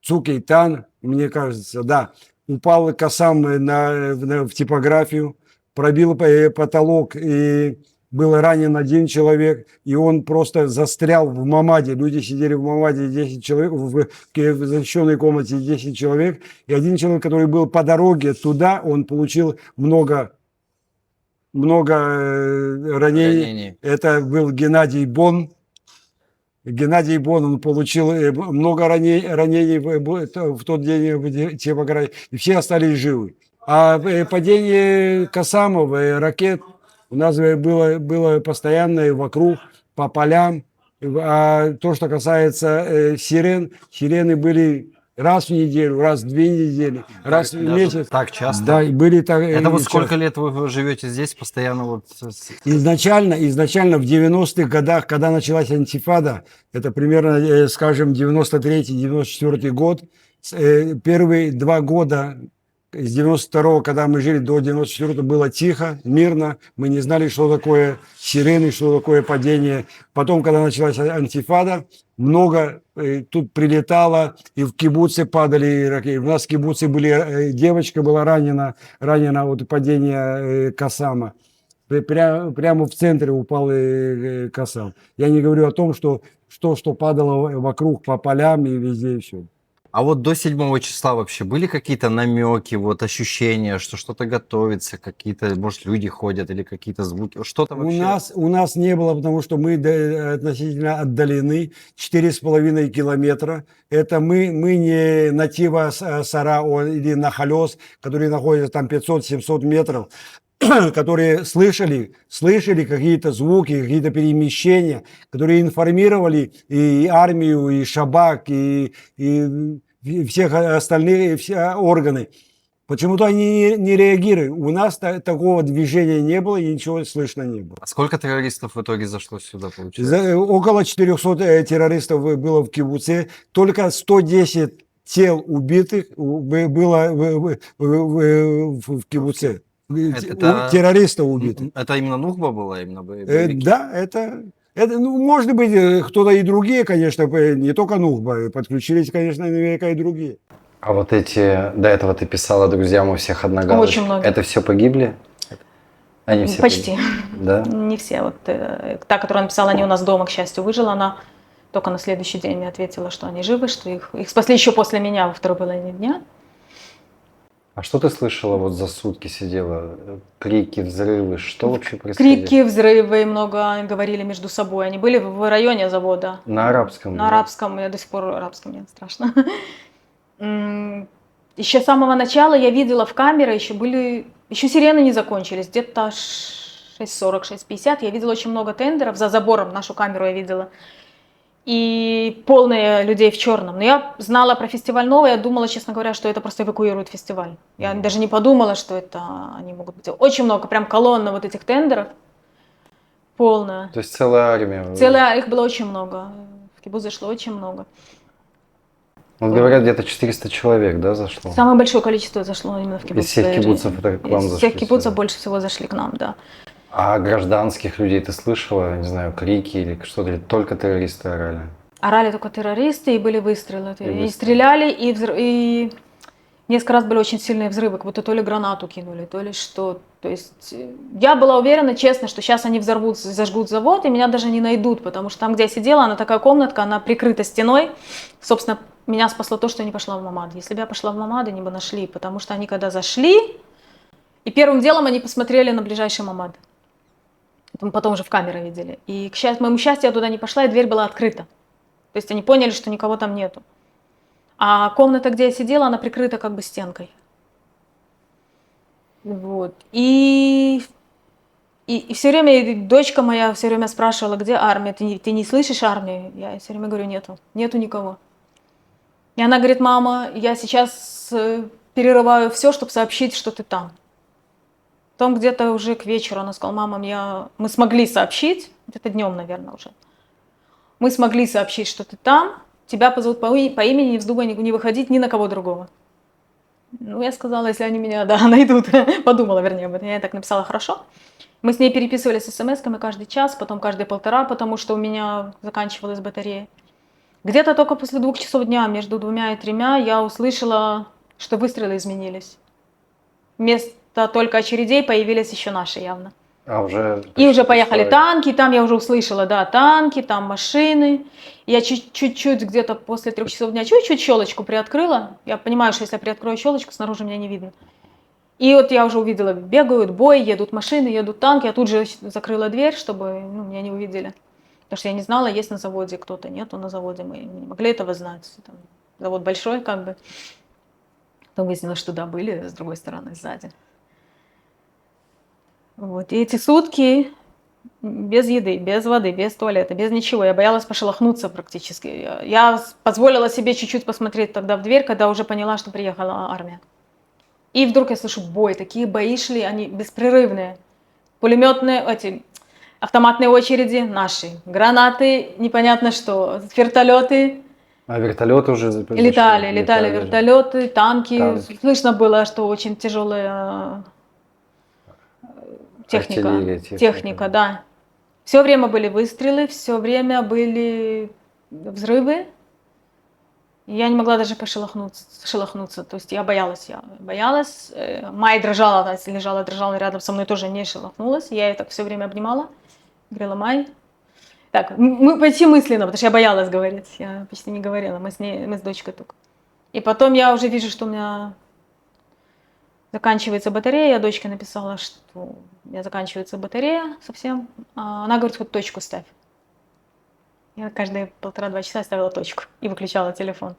Цукейтан, мне кажется, да, упал Касам в типографию, пробил потолок, и был ранен один человек, и он просто застрял в Мамаде. Люди сидели в Мамаде, 10 человек, в защищенной комнате 10 человек, и один человек, который был по дороге туда, он получил много ранений. Ранений. Это был Геннадий Бон. Геннадий Бон, он получил много ранений в тот день в типографии, и все остались живы. А падение Касамов, ракет у нас было постоянное вокруг, по полям. А то, что касается сирены были раз в неделю, раз в 2 недели, раз в Даже месяц. так часто? Да, и были так. Это вот и сколько часто. лет вы живете здесь постоянно вот? Изначально в 90-х годах, когда началась антифада, это примерно, скажем, 93-94 год, первые 2 года с 92-го, когда мы жили, до 94-го было тихо, мирно, мы не знали, что такое сирены, что такое падение. Потом, когда началась антифада, много тут прилетало, и в кибуце падали ракеты. У нас в кибуце девочка была ранена от падения Касама. Прямо в центре упал Касам. Я не говорю о том, что падало вокруг по полям и везде и все. А вот до 7 числа вообще были какие-то намеки, вот ощущения, что что-то готовится, какие-то, может, люди ходят или какие-то звуки, что-то вообще? У нас не было, потому что мы относительно отдалены, 4,5 километра. Это мы не Натива Сара или Нахалес, которые находятся там 500-700 метров, которые слышали какие-то звуки, какие-то перемещения, которые информировали и армию, и Шабак, и всех остальные все органы. Почему-то они не реагируют. У нас такого движения не было и ничего слышно не было. А сколько террористов в итоге зашло сюда, получается? Около 400 террористов было в кибуце. Только 110 тел убитых было в кибуце. Террористов убитых. Это именно Нухба была, именно боевики? Да, это может быть, кто-то и другие, конечно, не только Нухба, подключились, конечно, наверняка и другие. А вот эти, до этого ты писала друзьям у всех одногалочек. Очень много. Это все погибли? Они все Почти. погибли? Да? Не все. Вот та, которая написала, они у нас дома, к счастью, выжила. Она только на следующий день мне ответила, что они живы, что их спасли еще после меня во второй половине дня. А что ты слышала вот за сутки сидела? Крики, взрывы, что вообще происходило? Крики, взрывы, много говорили между собой. Они были в районе завода. На арабском? На арабском, я до сих пор арабском, мне страшно. Еще с самого начала я видела в камеры, еще сирены не закончились, где-то 6:40, 6:50. Я видела очень много тендеров, за забором нашу камеру я видела. И полные людей в черном. Но я знала про фестиваль новый, я думала, честно говоря, что это просто эвакуируют фестиваль. Я даже не подумала, что это они могут быть. Очень много, прям колонна вот этих тендеров. Полная. То есть целая армия? Их было очень много. В кибуц зашло очень много. Вот говорят, где-то 400 человек, да, зашло? Самое большое количество зашло именно в кибуц. Из всех кибуцев это к вам Из зашли? всех кибуцев сюда? больше всего зашли к нам, да. А гражданских людей ты слышала, не знаю, крики или что-то, или только террористы орали? Орали только террористы, и были выстрелы. И выстрелы. стреляли, и несколько раз были очень сильные взрывы, как будто то ли гранату кинули, то ли что. То есть я была уверена, честно, что сейчас они взорвут, зажгут завод, и меня даже не найдут, потому что там, где я сидела, она такая комнатка, она прикрыта стеной. Собственно, меня спасло то, что я не пошла в Мамад. Если бы я пошла в Мамад, они бы нашли, потому что они когда зашли, и первым делом они посмотрели на ближайший Мамад. Потом уже в камеры видели. И, к моему счастью, я туда не пошла, и дверь была открыта. То есть они поняли, что никого там нету. А комната, где я сидела, она прикрыта как бы стенкой. Вот. И все время дочка моя все время спрашивала, где армия, ты не слышишь армию? Я все время говорю, нету никого. И она говорит, мама, я сейчас перерываю все, чтобы сообщить, что ты там. Потом где-то уже к вечеру она сказала, мама, мы смогли сообщить, где-то днем, наверное, уже. мы смогли сообщить, что ты там, тебя позовут по имени, не вздумай не выходить ни на кого другого. Ну, я сказала, если они меня, да, найдут. Подумала, вернее, об этом. Я так написала, хорошо. Мы с ней переписывались смс-ками каждый час, потом каждые полтора, потому что у меня заканчивалась батарея. Где-то только после 2 часов дня, между 2 и 3, я услышала, что выстрелы изменились. Вместо только очередей появились еще наши явно. А уже... И уже поехали танки, там я уже услышала, да, танки, там машины. Я чуть-чуть где-то после 3 часов дня чуть-чуть щелочку приоткрыла. Я понимаю, что если я приоткрою щелочку, снаружи меня не видно. И вот я уже увидела, бегают, бой, едут машины, едут танки. Я тут же закрыла дверь, чтобы меня не увидели. Потому что я не знала, есть на заводе кто-то, нету на заводе. Мы не могли этого знать. Там завод большой как бы. Потом выяснилось, что да, были с другой стороны, сзади. Вот. И эти сутки без еды, без воды, без туалета, без ничего. Я боялась пошелохнуться практически. Я позволила себе чуть-чуть посмотреть тогда в дверь, когда уже поняла, что приехала армия. И вдруг я слышу бой. Такие бои шли, они беспрерывные. Пулеметные, автоматные очереди наши. Гранаты, непонятно что, вертолеты. А вертолеты уже Летали вертолеты, танки. Танки. Слышно было, что очень тяжелая техника, да. Все время были выстрелы, все время были взрывы. Я не могла даже шелохнуться. То есть я боялась. Май дрожала, она дрожала рядом со мной, тоже не шелохнулась. Я ее так все время обнимала. Говорила, Май. Так, мы почти мысленно, потому что я боялась говорить. Я почти не говорила. Мы с дочкой только. И потом я уже вижу, что у меня заканчивается батарея. Я дочке написала, что у меня заканчивается батарея совсем. Она говорит, хоть точку ставь. Я каждые 1,5-2 часа ставила точку и выключала телефон.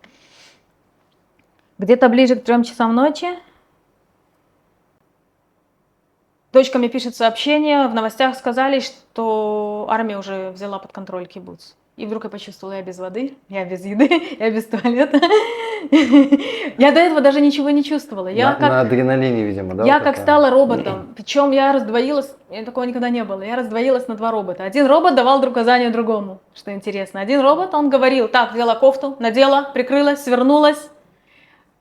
Где-то ближе к 3 часам ночи дочка мне пишет сообщение. В новостях сказали, что армия уже взяла под контроль кибуц. И вдруг я почувствовала, я без воды, я без еды, я без туалета. Я до этого даже ничего не чувствовала. На адреналине, видимо, да? Я как стала роботом. Причем я раздвоилась, такого никогда не было. Я раздвоилась на 2 робота. Один робот давал указания другому, что интересно. Один робот, он говорил, так, взяла кофту, надела, прикрылась, свернулась,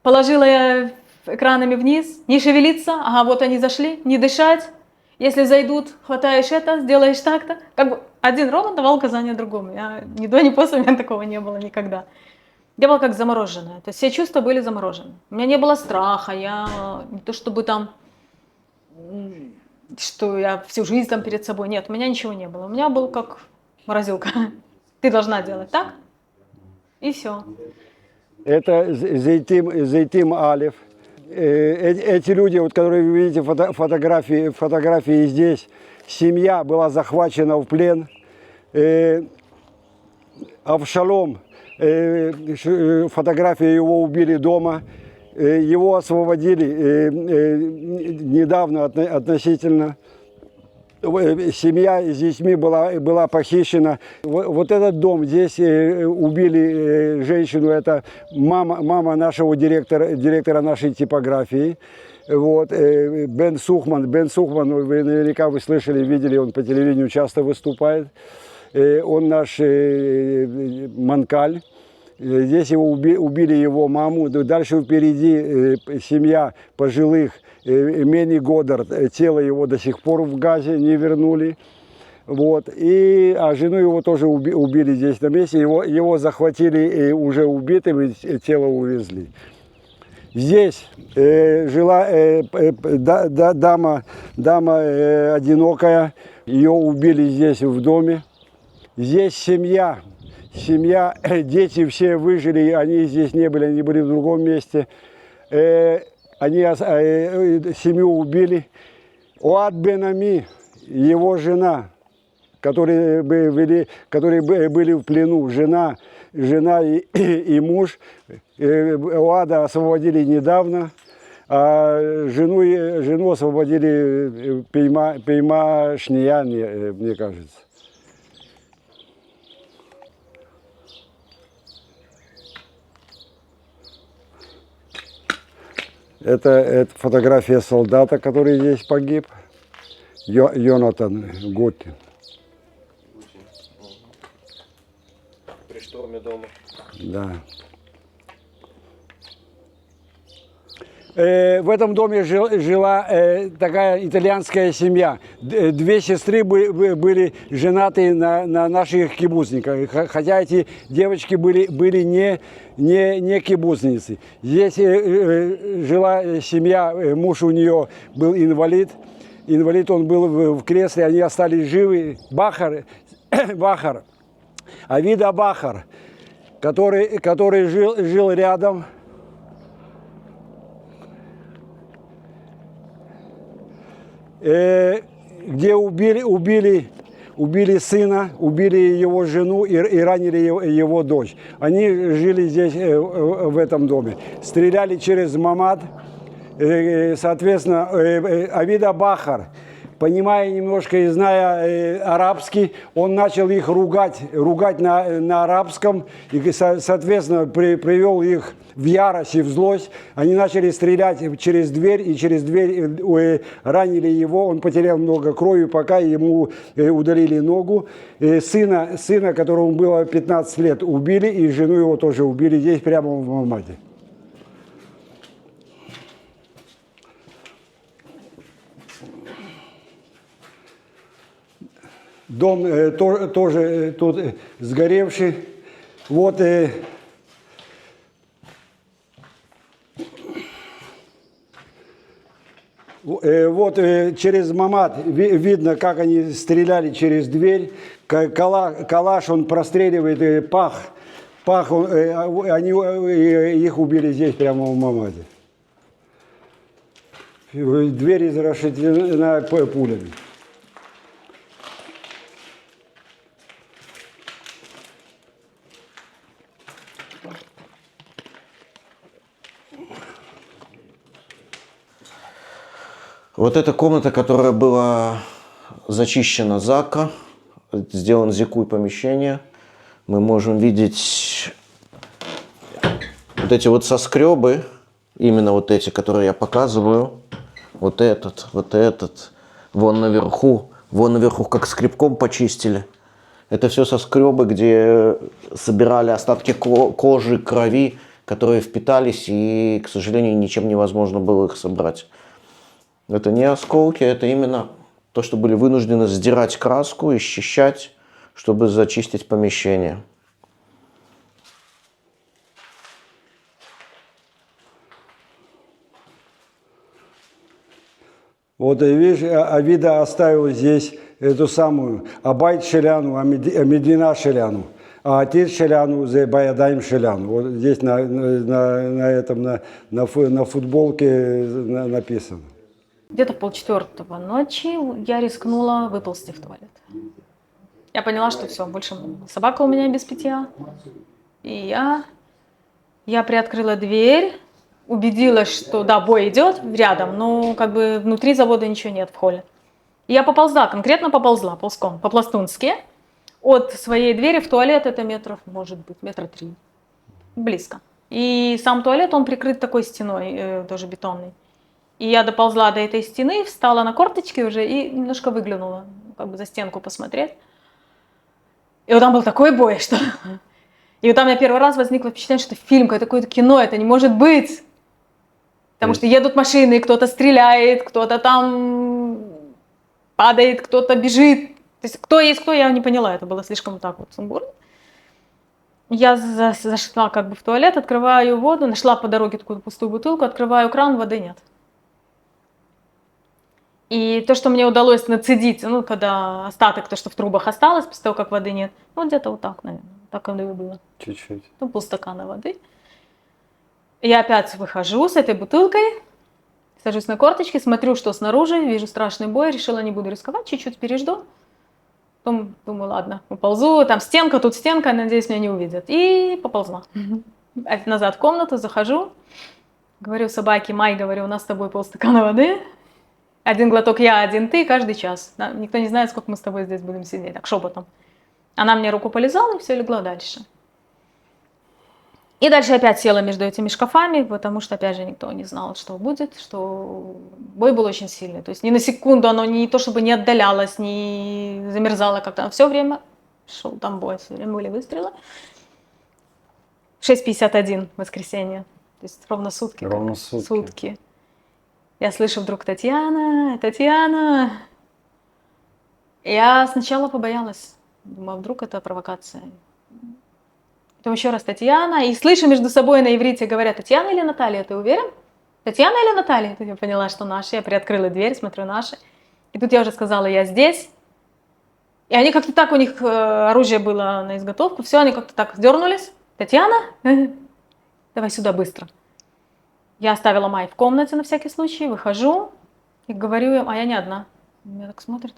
положила я экранами вниз, не шевелиться, ага, вот они зашли, не дышать. Если зайдут, хватаешь это, сделаешь так-то. Как бы один робот давал указания другому. Ни до, ни после у меня такого не было никогда. Я была как замороженная. То есть все чувства были заморожены. У меня не было страха. Я не то чтобы там, что я всю жизнь там перед собой. Нет, у меня ничего не было. У меня был как морозилка. Ты должна делать так, и все. Это Зейтим Алев. Эти люди, вот, которые вы видите фотографии здесь, семья была захвачена в плен. Авшалом, фотография его убили дома. Его освободили недавно относительно. Семья с детьми была похищена. Вот этот дом, здесь убили женщину, это мама нашего директора нашей типографии. Вот, Бен Сухман, вы наверняка слышали, видели, он по телевидению часто выступает. Он наш манкаль. Здесь убили его маму. Дальше впереди семья пожилых. Мени Годдард, тело его до сих пор в Газе не вернули. Вот. А жену его тоже убили здесь на месте. Его захватили уже убитым и тело увезли. Здесь жила дама одинокая. Ее убили здесь в доме. Здесь семья, дети все выжили, они здесь не были, они были в другом месте. Они семью убили. Оад Бен Ами, его жена, которые были в плену, жена и муж. Оада освободили недавно, а жену освободили Пейма Шния, мне кажется. Это фотография солдата, который здесь погиб. Йонатан Гутин. штурме дома. Да. В этом доме жила такая итальянская семья. Две сестры были женаты на наших кибуцниках, хотя эти девочки были не кибуцницы. Здесь жила семья, муж у нее был инвалид. Инвалид, он был в кресле, они остались живы. Бахар, Авида Бахар, который жил рядом. Где убили сына, убили его жену и ранили его дочь. Они жили здесь, в этом доме. Стреляли через Мамад. Соответственно, Авида Бахар, понимая немножко и зная арабский, он начал их ругать на арабском, и, соответственно, привел их в ярость и в злость. Они начали стрелять через дверь, и через дверь ранили его. Он потерял много крови, пока ему удалили ногу. Сына, которому было 15 лет, убили, и жену его тоже убили здесь, прямо в Мамаде. Дом тоже тут сгоревший. Вот, вот через Мамад видно, как они стреляли через дверь. Калаш, он простреливает пах. Они их убили здесь, прямо в Мамаде. Дверь изрешетена пулями. Вот эта комната, которая была зачищена Зака, сделан зикуй помещения, мы можем видеть вот эти вот соскребы, именно вот эти, которые я показываю, вот этот, вон наверху как скребком почистили. Это все соскребы, где собирали остатки кожи, крови, которые впитались, и, к сожалению, ничем невозможно было их собрать. Это не осколки, это именно то, что были вынуждены сдирать краску и счищать, чтобы зачистить помещение. Вот видишь, Авида оставил здесь эту самую Абайт Шеляну, Медина Шеляну, а отец Шеляну, Баядаим Шеляну. Вот здесь на футболке написано. Где-то 3:30 ночи я рискнула выползти в туалет. Я поняла, что все, больше собака у меня без питья. И я приоткрыла дверь, убедилась, что да, бой идет рядом, но как бы внутри завода ничего нет в холле. И я поползла, конкретно поползла ползком, по-пластунски. От своей двери в туалет это метров, может быть, 3 метра. Близко. И сам туалет, он прикрыт такой стеной, тоже бетонной. И я доползла до этой стены, встала на корточки уже и немножко выглянула, как бы за стенку посмотреть. И вот там был такой бой, что... И вот там у меня первый раз возникло впечатление, что фильм, какое-то кино, это не может быть. Потому что едут машины, кто-то стреляет, кто-то там падает, кто-то бежит. То есть кто есть кто, я не поняла, это было слишком так вот сумбурно. Я зашла как бы в туалет, открываю воду, нашла по дороге такую пустую бутылку, открываю кран, воды нет. И то, что мне удалось нацедить, ну, когда остаток, то, что в трубах осталось, после того, как воды нет, ну, где-то вот так, наверное, так оно и было. Чуть-чуть. Ну, полстакана воды. Я опять выхожу с этой бутылкой, сажусь на корточки, смотрю, что снаружи, вижу страшный бой, решила, не буду рисковать, чуть-чуть пережду. Потом думаю, ладно, уползу, там стенка, тут стенка, надеюсь, меня не увидят. И поползла. Назад в комнату, захожу, говорю собаке, Май, говорю, у нас с тобой полстакана воды. Один глоток я, один ты, каждый час. Да? Никто не знает, сколько мы с тобой здесь будем сидеть, так шепотом. Она мне руку полизала, и все, легла дальше. И дальше опять села между этими шкафами, потому что, опять же, никто не знал, что будет, что бой был очень сильный. То есть ни на секунду оно не то чтобы не отдалялось, не замерзало как-то. Все время шел там бой, все время были выстрелы. 6:51 воскресенье. То есть ровно сутки. Ровно сутки. Сутки. Я слышу вдруг: Татьяна, Татьяна. Я сначала побоялась. Думаю, вдруг это провокация. Потом еще раз: Татьяна. И слышу между собой на иврите, говорят: Татьяна или Наталья, ты уверен? Татьяна или Наталья? Тут я поняла, что наши. Я приоткрыла дверь, смотрю, наши. И тут я уже сказала: я здесь. И они как-то так, у них оружие было на изготовку. Все, они как-то так дернулись. Татьяна, давай сюда быстро. Я оставила Май в комнате на всякий случай, выхожу и говорю им: а я не одна. Меня так смотрят.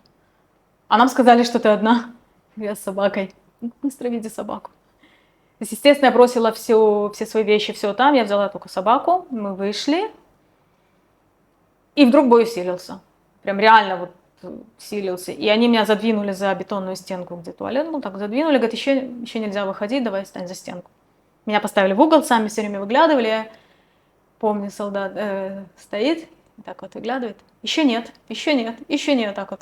А нам сказали, что ты одна. Я с собакой. Быстро веди собаку. То есть, естественно, я бросила все свои вещи, все там. Я взяла только собаку. Мы вышли. И вдруг бой усилился. Прям реально вот усилился. И они меня задвинули за бетонную стенку, где туалет был. Так задвинули. Говорят: еще нельзя выходить, давай встань за стенку. Меня поставили в угол, сами все время выглядывали. Я помню, солдат стоит, так вот выглядывает. Еще нет, так вот.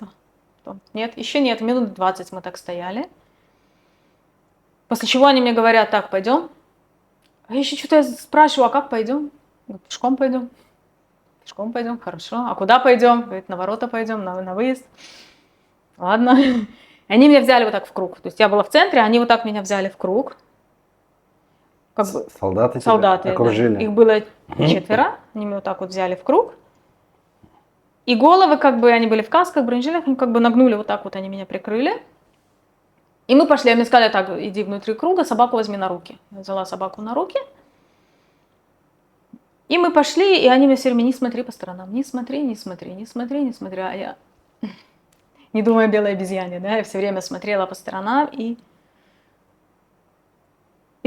Потом, нет, еще нет. Минут 20 мы так стояли. После чего они мне говорят: так, пойдем. А еще что-то я спрашиваю: а как пойдем? Говорят: пешком пойдем. Пешком пойдем, хорошо. А куда пойдем? Говорит: на ворота пойдем, на выезд. Ладно. Они меня взяли вот так в круг. То есть я была в центре, они вот так меня взяли в круг. Как бы Солдаты тебя солдаты, окружили. да. Их было 4, они меня вот так вот взяли в круг. И головы, как бы, они были в касках, бронежилетах, они как бы нагнули, вот так вот они меня прикрыли. И мы пошли, они сказали: так, иди внутри круга, собаку возьми на руки. Я взяла собаку на руки. И мы пошли, и они мне все время: не смотри по сторонам, не смотри. А я, не думая о белой обезьяне, да, я все время смотрела по сторонам, и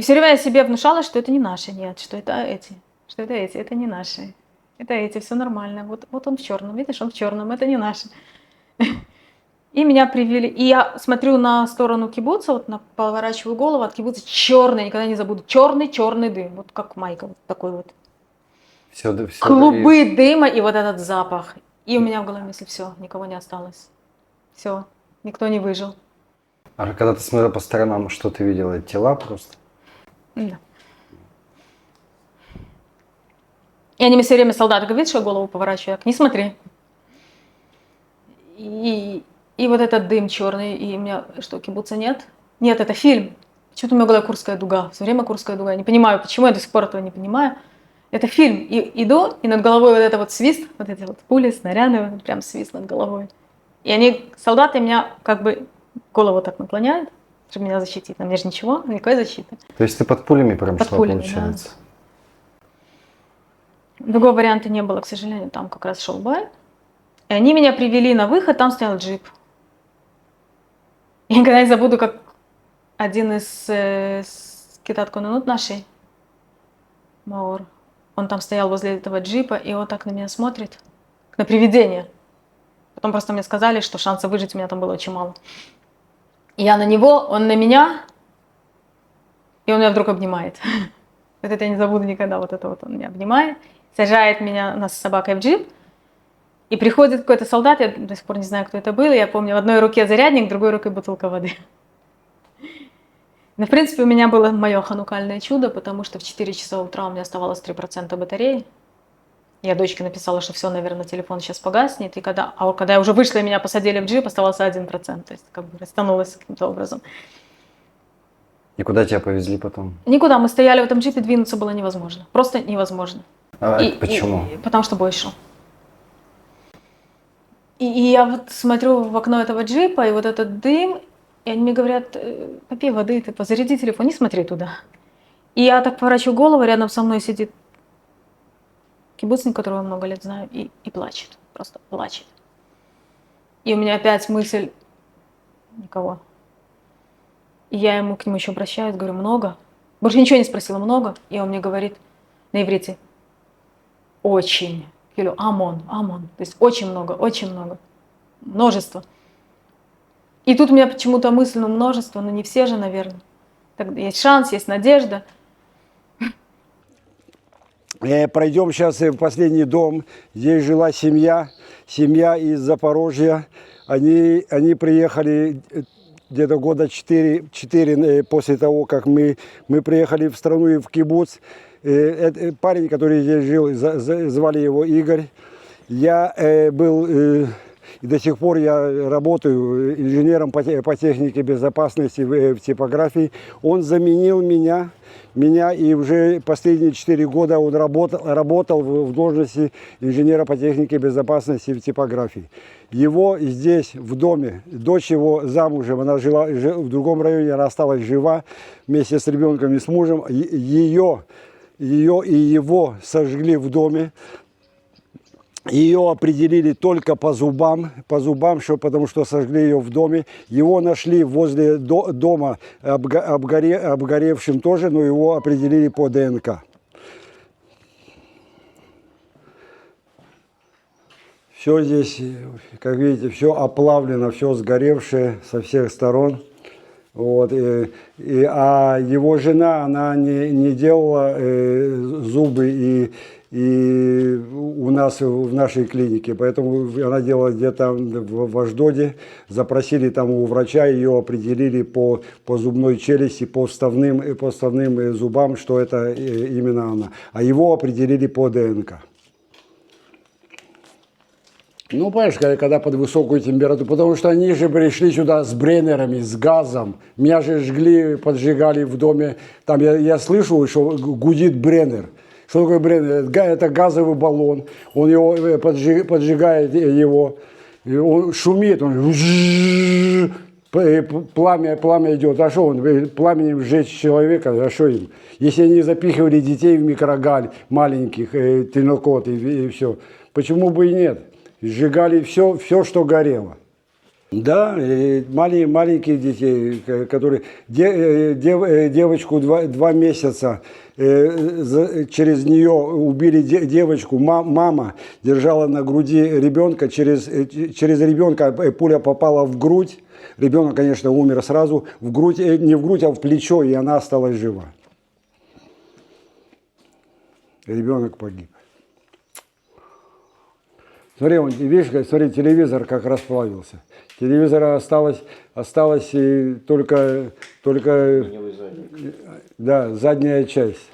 все время я себе внушала, что это не наши, нет, что это эти, это не наши. Это эти, все нормально. Вот он в черном, видишь, он в черном, это не наши. И меня привели. И я смотрю на сторону кибуца, вот поворачиваю голову, от кибуца черный, никогда не забуду, черный дым, вот как майка, вот такой вот. Все, Клубы дыма и вот этот запах. И у меня в голове мысль: все, никого не осталось. Все, никто не выжил. А когда ты смотрел по сторонам, что ты видела? Тела просто? Да. И они мне все время, солдаты, говорят: видишь, что я голову поворачиваю? Не смотри. И вот этот дым черный, и у меня что, кибуца нет? Нет, это фильм. Почему-то у меня в голове Курская дуга. Все время Курская дуга. Я не понимаю, почему, я до сих пор этого не понимаю. Это фильм. И иду, и над головой вот это вот свист, вот эти вот пули, снаряды, прям свист над головой. И они, солдаты, меня как бы голову так наклоняют, чтобы меня защитить. На мне же ничего, никакой защиты. То есть ты под пулями прям Под шла, пулями, получается? Другого варианта не было, к сожалению, там как раз шел бой. И они меня привели на выход, там стоял джип. Я никогда не забуду, как один из Китат Кононут нашей, Маур, он там стоял возле этого джипа, и он так на меня смотрит, как на привидение. Потом просто мне сказали, что шансов выжить у меня там было очень мало. И я на него, он на меня, и он меня вдруг обнимает. Вот это я не забуду никогда, вот это вот он меня обнимает, сажает меня, нас с собакой в джип, и приходит какой-то солдат, я до сих пор не знаю, кто это был, я помню, в одной руке зарядник, в другой руке бутылка воды. Но, в принципе, у меня было мое ханукальное чудо, потому что в 4 часа утра у меня оставалось 3% батареи. Я дочке написала, что все, наверное, телефон сейчас погаснет. И когда я уже вышла и меня посадили в джип, оставался 1%. То есть как бы растянулось каким-то образом. И куда тебя повезли потом? Никуда. Мы стояли в этом джипе, двинуться было невозможно. Просто невозможно. Почему? Потому что бой шел. И я вот смотрю в окно этого джипа, и вот этот дым, и они мне говорят: попей воды, ты заряди телефон, не смотри туда. И я так поворачиваю голову, рядом со мной сидит кибуцник, которого я много лет знаю, и плачет, просто плачет. И у меня опять мысль: никого. И я к нему еще обращаюсь, говорю: много? Больше ничего не спросила: много? И он мне говорит на иврите: очень. Я говорю: амон. То есть очень много, множество. И тут у меня почему-то мысль: ну множество, но не все же, наверное. Так, есть шанс, есть надежда. Пройдем сейчас в последний дом. Здесь жила семья из Запорожья. Они приехали где-то года 4 после того, как мы приехали в страну и в кибуц. Парень, который здесь жил, звали его Игорь. Я был, и до сих пор я работаю инженером по технике безопасности в типографии. Он заменил меня, и уже последние 4 года он работал в должности инженера по технике безопасности в типографии. Его здесь, в доме, дочь его замужем, она жила в другом районе, она осталась жива вместе с ребенком и с мужем. Ее и его сожгли в доме. Ее определили только по зубам, потому что сожгли ее в доме. Его нашли возле дома обгоревшим тоже, но его определили по ДНК. Все здесь, как видите, все оплавлено, все сгоревшее со всех сторон. Вот, а его жена, она не делала зубы и у нас в нашей клинике, поэтому она делала где-то в Аждоде, запросили там у врача, ее определили по зубной челюсти, по вставным зубам, что это именно она, а его определили по ДНК. Ну, понимаешь, когда под высокую температуру, потому что они же пришли сюда с бренерами, с газом. Меня же жгли, поджигали в доме. Там я слышу, что гудит бренер. Что такое бренер? Это газовый баллон. Он его поджигает его. И он шумит, он пламя идет. А что он? Пламенем сжечь человека, а что им? Если они запихивали детей в микрогаль маленьких, тинокот и все, почему бы и нет? Сжигали все, что горело. Да, маленьких детей, которые девочку 2 месяца, через нее убили девочку, мама держала на груди ребенка, через ребенка пуля попала в грудь, ребенок, конечно, умер сразу, в грудь, не в грудь, а в плечо, и она осталась жива. Ребенок погиб. Смотри, видишь, смотри, телевизор как расплавился. Телевизора осталась и только да, задняя часть.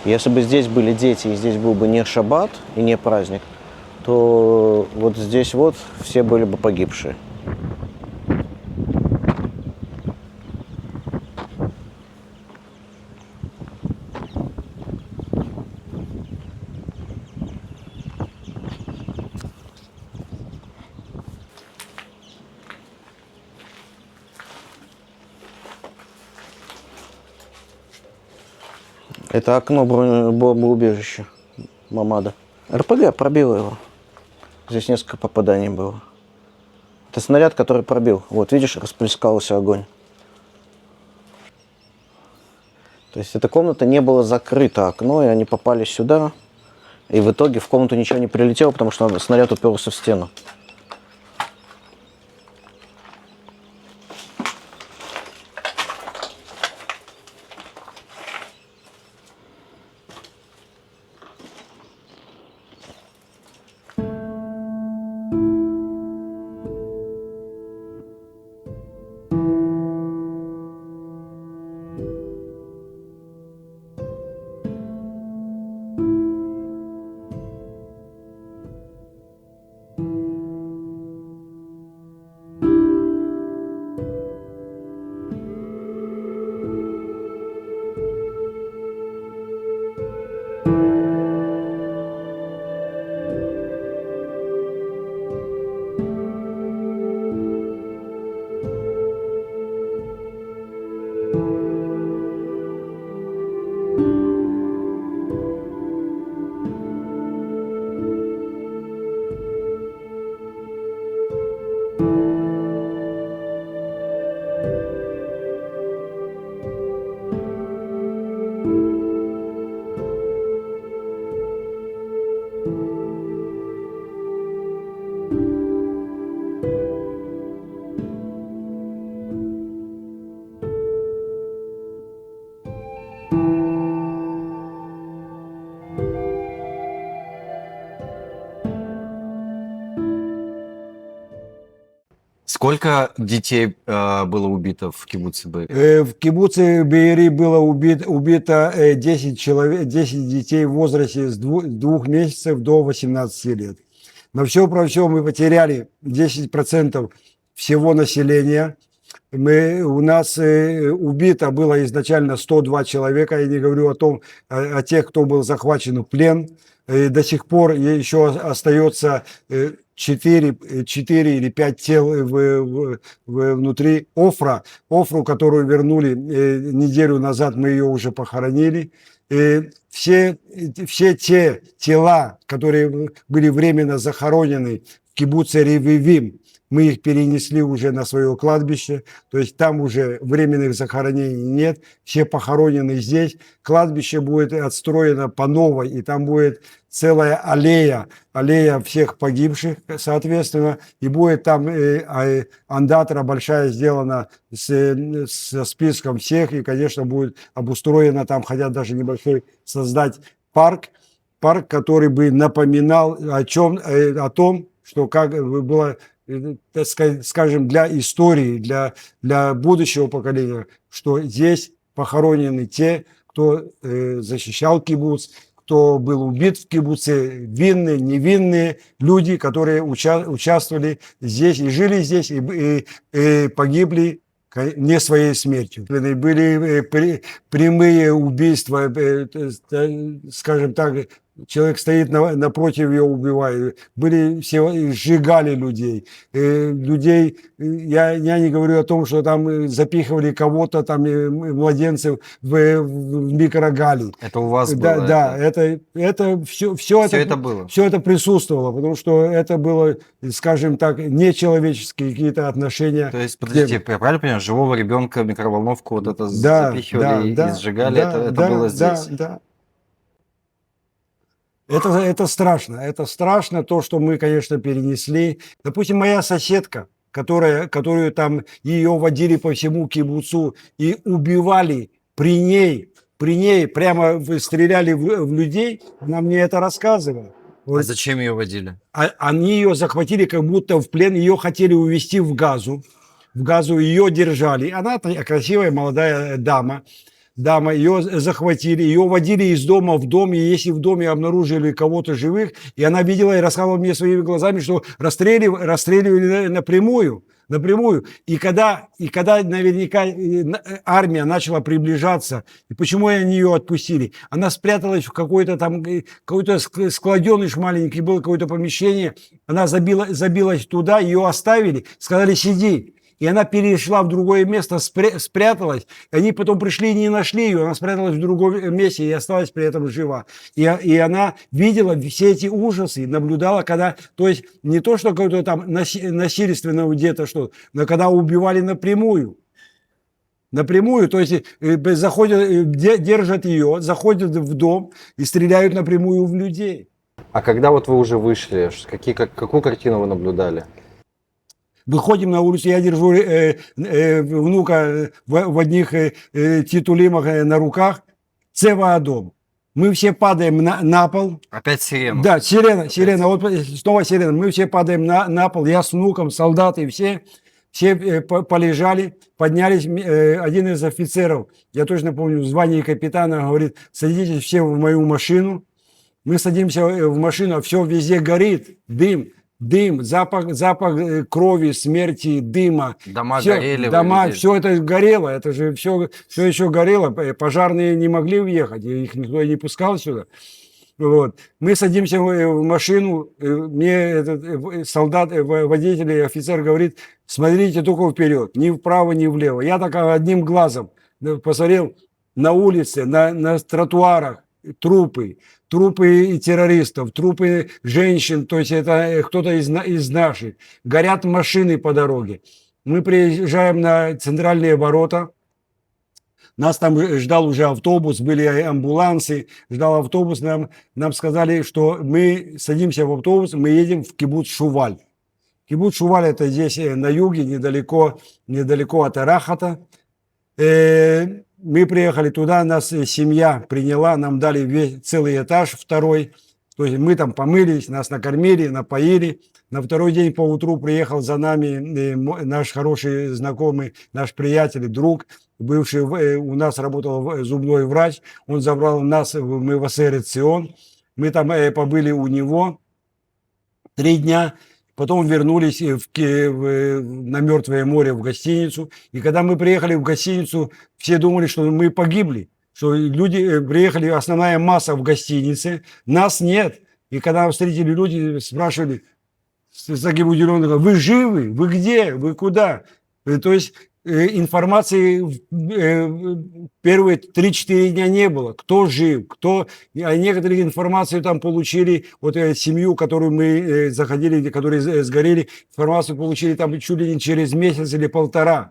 Если бы здесь были дети, и здесь был бы не шаббат и не праздник, то вот здесь вот все были бы погибшие. Это окно бомбоубежища Мамада. РПГ пробило его. Здесь несколько попаданий было. Это снаряд, который пробил. Вот, видишь, расплескался огонь. То есть эта комната не была закрыта, окно, и они попали сюда. И в итоге в комнату ничего не прилетело, потому что снаряд уперся в стену. Сколько детей было убито в кибуце Бейри? В кибуце Беери было убито 10 человек, 10 детей в возрасте с 2 месяцев до 18 лет. На все про все мы потеряли 10% всего населения. У нас убито было изначально 102 человека. Я не говорю о тех, кто был захвачен в плен. До сих пор еще остается 4 или 5 тел внутри Офра. Офру, которую вернули неделю назад, мы ее уже похоронили. Все те тела, которые были временно захоронены в кибуце Ревивим, мы их перенесли уже на свое кладбище, то есть там уже временных захоронений нет, все похоронены здесь. Кладбище будет отстроено по новой, и там будет целая аллея всех погибших, соответственно, и будет там андатра большая сделана со списком всех, и, конечно, будет обустроено там, хотят даже небольшой создать парк, который бы напоминал о том, что как было, так скажем, для истории, для будущего поколения, что здесь похоронены те, кто защищал кибуц, кто был убит в кибуце, винные, невинные люди, которые участвовали здесь и жили здесь, и погибли не своей смертью. Были прямые убийства, скажем так, человек стоит напротив, его убивают. Были все, сжигали людей. Я не говорю о том, что там запихивали кого-то, там младенцев в микрогалий. Это у вас Да, было? да, это все это было? Все это присутствовало, потому что это было, скажем так, нечеловеческие какие-то отношения. То есть, подождите, я правильно понимаю, живого ребенка в микроволновку вот это запихивали и сжигали, это было здесь? Да. Это страшно то, что мы, конечно, перенесли. Допустим, моя соседка, которую там ее водили по всему кибуцу и убивали при ней прямо стреляли в людей, она мне это рассказывала. А зачем ее водили? Они ее захватили как будто в плен, ее хотели увезти в Газу. В Газу ее держали. Она красивая молодая дама, ее захватили, ее водили из дома в дом, и если в доме обнаружили кого-то живых, и она видела и рассказывала мне своими глазами, что расстреливали напрямую. И когда наверняка армия начала приближаться, и почему они ее отпустили? Она спряталась в какой-то складеныш маленький был, какое-то помещение, она забилась туда, ее оставили, сказали сиди. И она перешла в другое место, спряталась. И они потом пришли и не нашли ее. Она спряталась в другом месте и осталась при этом жива. И она видела все эти ужасы, наблюдала, то есть не то, что какое-то там насильственно где-то что, но когда убивали напрямую. То есть заходят, держат ее, заходят в дом и стреляют напрямую в людей. А когда вот вы уже вышли, какую картину вы наблюдали? Выходим на улицу, я держу внука в одних титулимах на руках. Цева-Адом. Мы все падаем на пол. Опять сирена? Да, сирена. Вот снова сирена. Мы все падаем на пол. Я с внуком, солдаты, все полежали, поднялись. Один из офицеров, я точно помню, в звании капитана, говорит, садитесь все в мою машину. Мы садимся в машину, а все везде горит, дым, запах крови, смерти, дыма. Дома горели. Все это горело, это же все еще горело. Пожарные не могли въехать, их никто не пускал сюда. Вот. Мы садимся в машину, мне этот солдат, водитель и офицер говорит, смотрите только вперед, ни вправо, ни влево. Я так одним глазом посмотрел на улице, на тротуарах, трупы террористов, трупы женщин, то есть это кто-то из наших. Горят машины по дороге. Мы приезжаем на центральные ворота. Нас там ждал уже автобус, были амбулансы, ждал автобус. Нам сказали, что мы садимся в автобус, мы едем в кибуц Шуваль. Кибуц Шуваль это здесь на юге, недалеко от Арахата. Мы приехали туда, нас семья приняла, нам дали целый этаж, второй. То есть мы там помылись, нас накормили, напоили. На второй день поутру приехал за нами наш хороший знакомый, наш приятель, друг, бывший у нас работал зубной врач. Он забрал нас, мы в Асерет Сион. Мы там побыли у него 3 дня. Потом вернулись на Мертвое море в гостиницу. И когда мы приехали в гостиницу, все думали, что мы погибли. Что люди приехали, основная масса в гостинице, нас нет. И когда встретили люди, спрашивали с таким удивленным: вы живы? Вы где? Вы куда? То есть информации первые 3-4 дня не было. Кто жив, кто... А некоторые информацию там получили, вот семью, которую мы заходили, которые сгорели, информацию получили там чуть ли не через месяц или 1,5.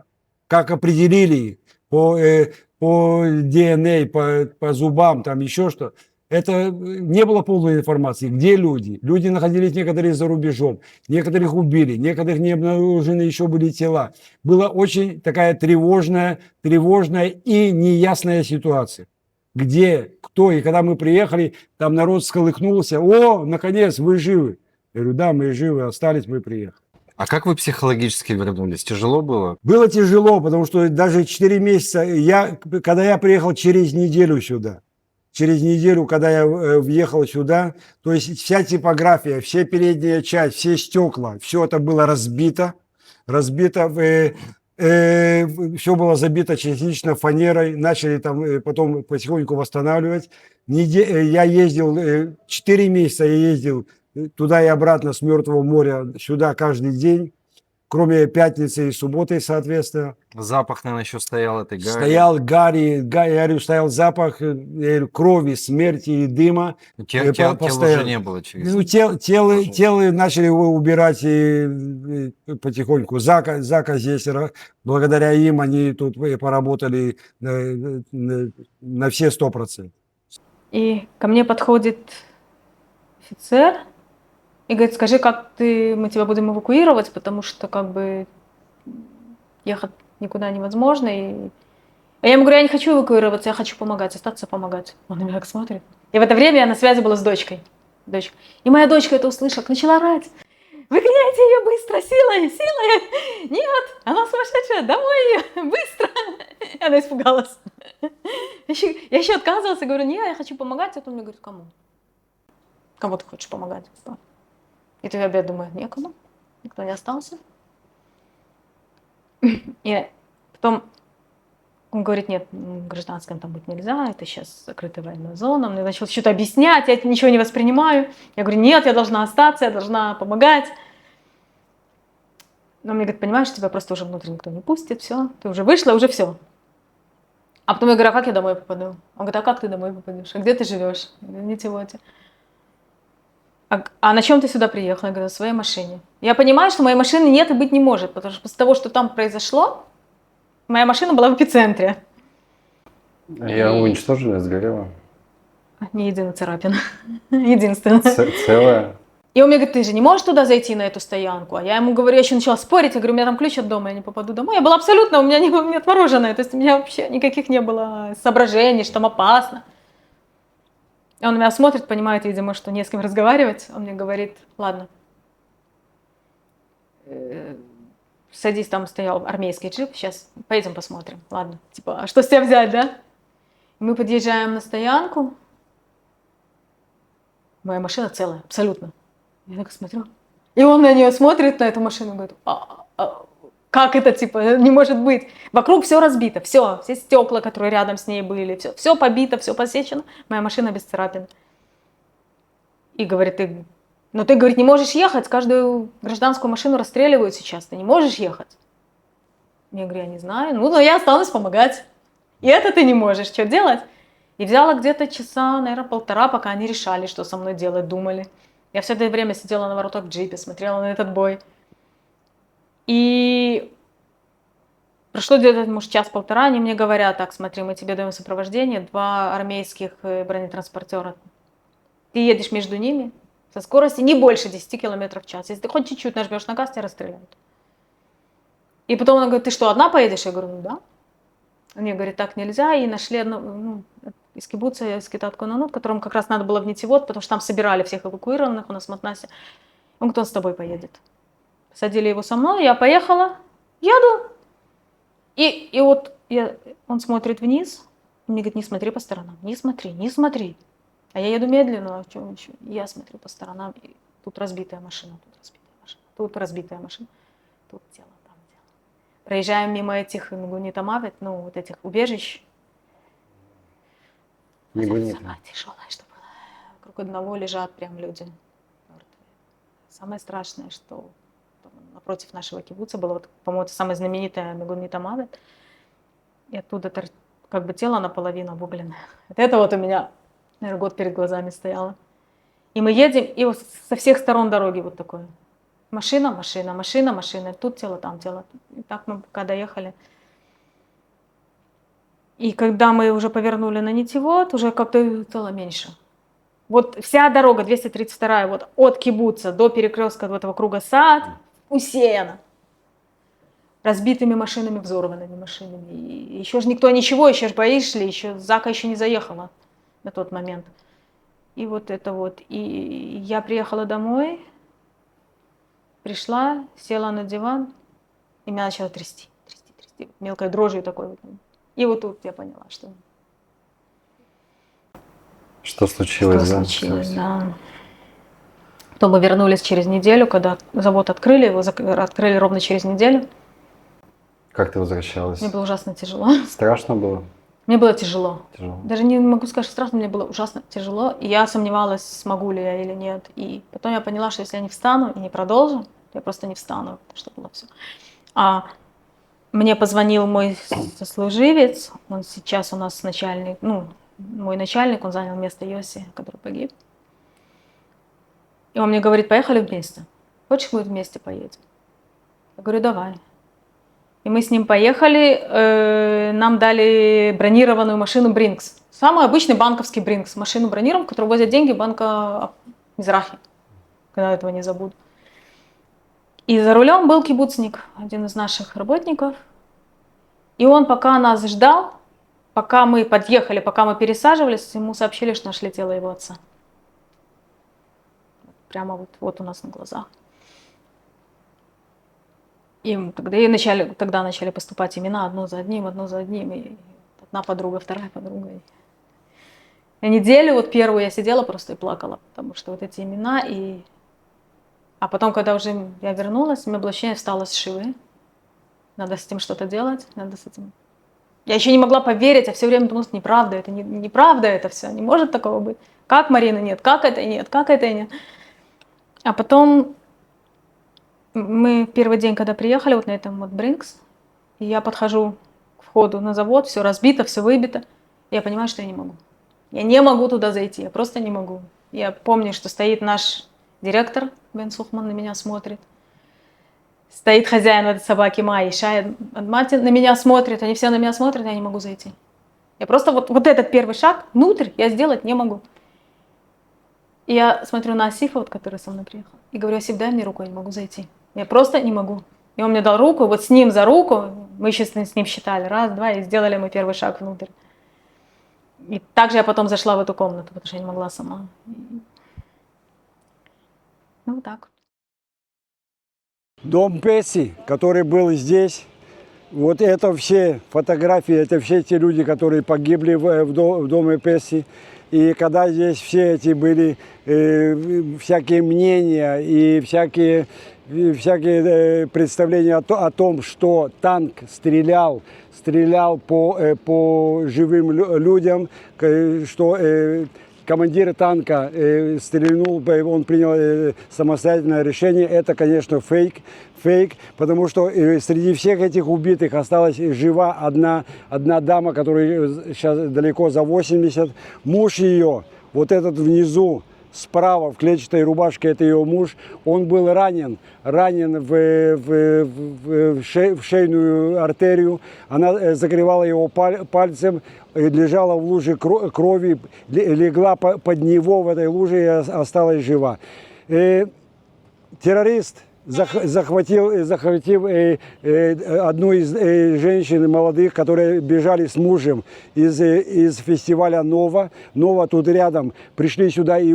Как определили их по ДНК, по зубам, там еще что. Это не было полной информации. Где люди? Люди находились некоторые за рубежом, некоторых убили, некоторых не обнаружены еще были тела. Была очень такая тревожная и неясная ситуация. Где, кто? И когда мы приехали, там народ всколыхнулся: о, наконец, вы живы. Я говорю: да, мы живы, остались, мы приехали. А как вы психологически вернулись? Тяжело было? Было тяжело, потому что даже 4 месяца, когда я приехал через неделю сюда, через неделю, когда я въехал сюда, то есть вся типография, вся передняя часть, все стекла, все это было разбито, все было забито частично фанерой, начали там потом потихоньку восстанавливать. Я ездил, 4 месяца я ездил туда и обратно с Мертвого моря сюда каждый день, кроме пятницы и субботы, соответственно. Запах, наверное, еще стоял этой гари. Стоял гари, стоял запах крови, смерти и дыма. Тела уже не было через... Ну, тело начали его убирать потихоньку. Зака здесь, благодаря им, они тут поработали на все 100%. И ко мне подходит офицер и говорит: скажи, как мы тебя будем эвакуировать, потому что как бы ехать никуда невозможно. А я ему говорю: я не хочу эвакуироваться, я хочу помогать, остаться помогать. Он на меня так смотрит. И в это время я на связи была с дочкой. И моя дочка это услышала, начала орать: выгоняйте ее быстро, силой! Нет, она сумасшедшая, домой ее, быстро! И она испугалась. Я еще отказывалась и говорю: нет, я хочу помогать. А он мне говорит: кому? Кому ты хочешь помогать? И ты опять думаешь: некому, никто не остался. И потом он говорит: нет, гражданским там быть нельзя, это сейчас закрытая военная зона. Он мне начал что-то объяснять, я ничего не воспринимаю. Я говорю: нет, я должна остаться, я должна помогать. Но он мне говорит: понимаешь, тебя просто уже внутрь никто не пустит, все, ты уже вышла, уже все. А потом я говорю: а как я домой попаду? Он говорит: а как ты домой попадешь? А где ты живешь? Я говорю: ничего тебе. А на чем ты сюда приехала? Я говорю: на своей машине. Я понимаю, что моей машины нет и быть не может, потому что после того, что там произошло, моя машина была в эпицентре. Я уничтожена, сгорела. Ни единой царапины. Единственное. Целая. И он мне говорит: ты же не можешь туда зайти, на эту стоянку? А я ему говорю, я еще начала спорить, я говорю: у меня там ключ от дома, я не попаду домой. Я была абсолютно, у меня не отмороженная, то есть у меня вообще никаких не было соображений, что там опасно. И он на меня смотрит, понимает, видимо, что не с кем разговаривать. Он мне говорит: ладно, садись, там стоял армейский джип, сейчас поедем посмотрим. Ладно, типа, а что с тебя взять, да? И мы подъезжаем на стоянку. Моя машина целая, абсолютно. Я так смотрю. И он на нее смотрит, на эту машину, и говорит: как это, типа, не может быть? Вокруг все разбито, все стекла, которые рядом с ней были, все побито, все посечено. Моя машина без царапин. И говорит: ты, говорит, не можешь ехать, каждую гражданскую машину расстреливают сейчас, ты не можешь ехать. Я говорю: я не знаю, но я останусь помогать. И это ты не можешь, что делать? И взяла где-то часа, наверное, 1,5, пока они решали, что со мной делать, думали. Я все это время сидела на воротах в джипе, смотрела на этот бой. И прошло где-то, может, 1-1,5, они мне говорят: так, смотри, мы тебе даем сопровождение, 2 армейских бронетранспортера. Ты едешь между ними со скоростью не больше 10 км в час. Если ты хоть чуть-чуть нажмешь на газ, тебя расстреляют. И потом она говорит: ты что, одна поедешь? Я говорю: ну да. Мне говорит: так нельзя. И нашли одну, из кибуца, из Китат-Кононот, которому как раз надо было в Нитивот, потому что там собирали всех эвакуированных у нас в Матнасе. Он говорит, он с тобой поедет. Посадили его со мной, я поехала, еду. И вот он смотрит вниз, мне говорит, не смотри по сторонам, не смотри, не смотри. А я еду медленно, а в чем еще? Я смотрю по сторонам, и тут разбитая машина, тут разбитая машина, тут разбитая машина, тут тело, там тело. Проезжаем мимо этих Нгунитамавит, ну вот этих убежищ. Не гонит. Самое тяжелое, что было. Вокруг одного лежат прям люди мертвые. Самое страшное, что там напротив нашего кибуца было, вот, по-моему, это самое знаменитое Нгунитамавит. И оттуда как бы тело наполовину обугленное. Вот это вот у меня, наверное, год перед глазами стояло. И мы едем, и вот со всех сторон дороги вот такое. Машина, машина, машина, машина. Тут тело, там тело. И так мы пока доехали. И когда мы уже повернули на Нитивот, уже как-то стало меньше. Вот вся дорога, 232-я, вот от кибуца до перекрестка этого круга Саад, усеяна разбитыми машинами, взорванными машинами. И еще же никто ничего, еще же бои шли, еще Зака еще не заехала на тот момент. И вот это вот. И я приехала домой, пришла, села на диван, и меня начало трясти. Мелкой дрожью такой вот. И вот тут я поняла, что Случилось, да? случилось, да. Потом мы вернулись через неделю, когда завод открыли, его открыли ровно через неделю. Как ты возвращалась? Мне было ужасно тяжело. Страшно было? Мне было тяжело. Тяжело. Даже не могу сказать, что страшно, мне было ужасно тяжело. И я сомневалась, смогу ли я или нет. И потом я поняла, что если я не встану и не продолжу, то я просто не встану, потому что было все. А мне позвонил мой сослуживец, он сейчас у нас начальник, ну, мой начальник, он занял место Йоси, который погиб. И он мне говорит, поехали вместе. Хочешь, мы вместе поедем? Я говорю, давай. И мы с ним поехали, нам дали бронированную машину Бринкс. Самый обычный банковский Бринкс. Машину бронированную, в которую возят деньги банка Мизрахи. Когда этого не забуду. И за рулем был кибуцник, один из наших работников. И он пока нас ждал, пока мы подъехали, пока мы пересаживались, ему сообщили, что нашли тело его отца. Прямо вот у нас на глазах. И тогда начали поступать имена одно за одним. И одна подруга, вторая подруга. И неделю вот первую я сидела просто и плакала, потому что вот эти имена. А потом, когда уже я вернулась, у меня было ощущение, встала с шивы. Надо с этим что-то делать, надо с этим. Я еще не могла поверить, а все время думала, что неправда, это неправда это все, не может такого быть. Как Марина нет, как это нет, как это нет. А потом мы первый день, когда приехали вот на этом вот Бринкс, и я подхожу к входу на завод, все разбито, все выбито, я понимаю, что я не могу. Я не могу туда зайти, я просто не могу. Я помню, что стоит наш директор Бен Сухман, на меня смотрит. Стоит хозяин этой собаки Майи, Шай Адматин, на меня смотрит, они все на меня смотрят, я не могу зайти. Я просто вот этот первый шаг внутрь я сделать не могу. И я смотрю на Асифа, вот, который со мной приехал, и говорю, Асиф, дай мне руку, я не могу зайти. Я просто не могу. И он мне дал руку, вот с ним за руку, мы еще с ним считали, раз, два, и сделали мы первый шаг внутрь. И также я потом зашла в эту комнату, потому что я не могла сама. Ну, вот так. Дом Песси, который был здесь, вот это все фотографии, это все те люди, которые погибли в доме Песси. И когда здесь все эти были всякие мнения и всякие представления о том, что танк стрелял по живым людям, что командир танка стрельнул, он принял самостоятельное решение. Это, конечно, фейк, потому что среди всех этих убитых осталась жива одна дама, которая сейчас далеко за 80. Муж ее, вот этот внизу, справа в клетчатой рубашке, это ее муж, он был ранен в шейную артерию, она закрывала его пальцем, лежала в луже крови, легла под него в этой луже и осталась жива. Террорист захватил одну из женщин молодых, которые бежали с мужем из фестиваля «Нова». «Нова» тут рядом. Пришли сюда и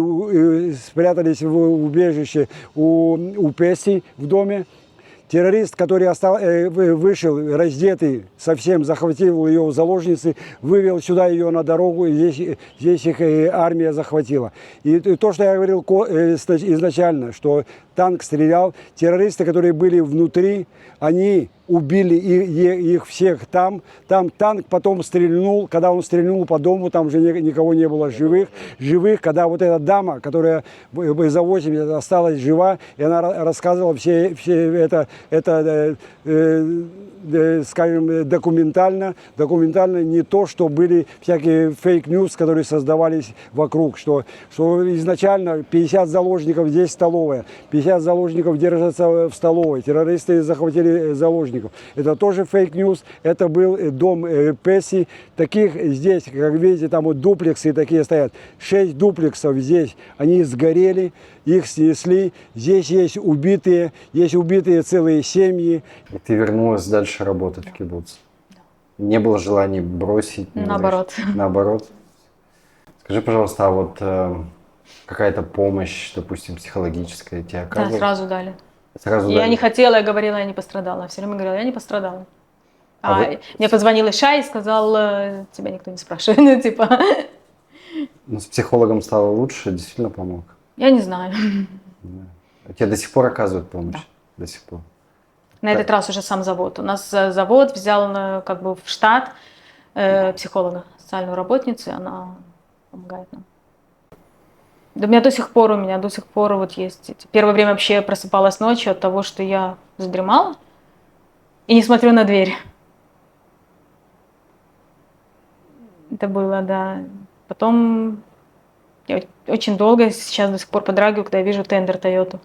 спрятались в убежище у Песи в доме. Террорист, который вышел раздетый, совсем захватил ее в заложницы, вывел сюда ее на дорогу, и здесь их армия захватила. И то, что я говорил изначально, что танк стрелял, террористы, которые были внутри, они убили их всех там. Там танк потом стрельнул, когда он стрельнул по дому, там уже никого не было живых. Когда вот эта дама, которая за 80 осталась жива, и она рассказывала все это скажем, документально не то, что были всякие фейк-ньюс, которые создавались вокруг, что изначально 50 заложников здесь столовая, 50 заложников держатся в столовой, террористы захватили заложников. Это тоже фейк-ньюс, это был дом Песи. Таких здесь, как видите, там вот дуплексы такие стоят, 6 дуплексов здесь, они сгорели, их снесли, здесь есть убитые целые семьи. И ты вернулась дальше работать в кибуц? Не было желания бросить? Наоборот. Наоборот. Скажи, пожалуйста, а вот какая-то помощь, допустим, психологическая тебе оказывали? Да, сразу дали. Сразу Я дали? не хотела, я говорила, я не пострадала. Все время говорила, я не пострадала. Мне позвонил Иша и сказал, тебя никто не спрашивает. Ну, типа. Ну, с психологом стало лучше, действительно помог? Я не знаю. Да. А тебе до сих пор оказывают помощь? Да. До сих пор? На этот раз уже сам завод. У нас завод взял как бы в штат психолога, социальную работницу, и она помогает нам. Да, у меня до сих пор вот есть. Первое время вообще просыпалась ночью от того, что я задремала и не смотрю на дверь. Это было, да. Потом я очень долго, сейчас до сих пор подрагиваю, когда я вижу тендер Тойоту.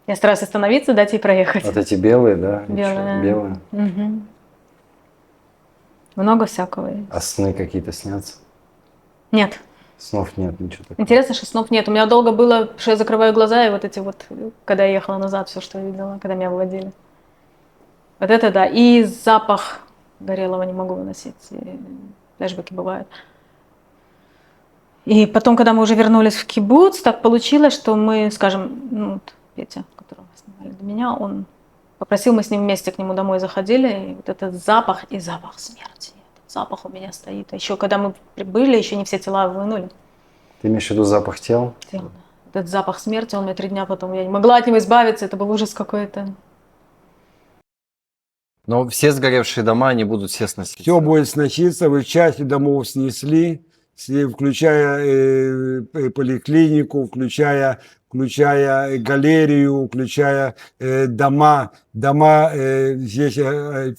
Я стараюсь остановиться, дать ей проехать. Вот эти белые, да? Белые. Белые. Угу. Много всякого есть. А сны какие-то снятся? Нет. Снов нет, ничего такого. Интересно, что снов нет. У меня долго было, что я закрываю глаза, и вот эти вот, когда я ехала назад, все, что я видела, когда меня выводили. Вот это да. И запах горелого не могу выносить. И флешбеки бывают. И потом, когда мы уже вернулись в кибуц, так получилось, что мы, скажем, ну, вот Петя, которого снимали до меня, он попросил, мы с ним вместе к нему домой заходили, и вот этот запах, и запах смерти. Этот запах у меня стоит. А еще когда мы прибыли, еще не все тела вынули. Ты имеешь в виду запах тел? Тела, да. Этот запах смерти, он мне 3 дня потом, я не могла от него избавиться, это был ужас какой-то. Но все сгоревшие дома, они будут все сноситься. Все будет сноситься, вы часть домов снесли, включая поликлинику, включая галерею, включая дома. Здесь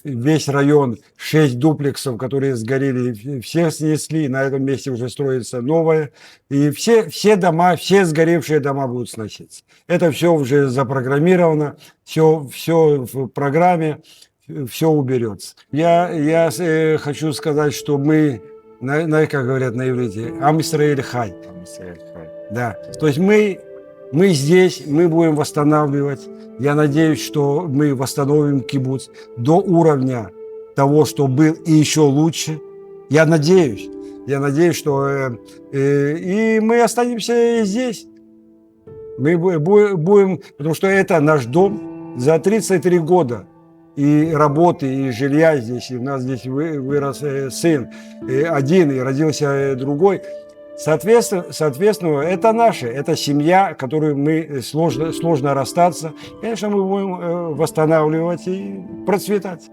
весь район, 6 дуплексов, которые сгорели, все снесли, на этом месте уже строится новое. И все дома, все сгоревшие дома будут сноситься. Это все уже запрограммировано, все в программе, все уберется. Я хочу сказать, что мы, как говорят на иврите, Ам Исраэль Хай. Да. То есть мы здесь, мы будем восстанавливать. Я надеюсь, что мы восстановим кибуц до уровня того, что был, и еще лучше. Я надеюсь, что и мы останемся здесь. Мы будем, потому что это наш дом за 33 года. И работы, и жилья здесь, и у нас здесь вырос сын один, и родился другой. Соответственно, это наше, это семья, которую мы сложно расстаться. Конечно, мы будем восстанавливать и процветать.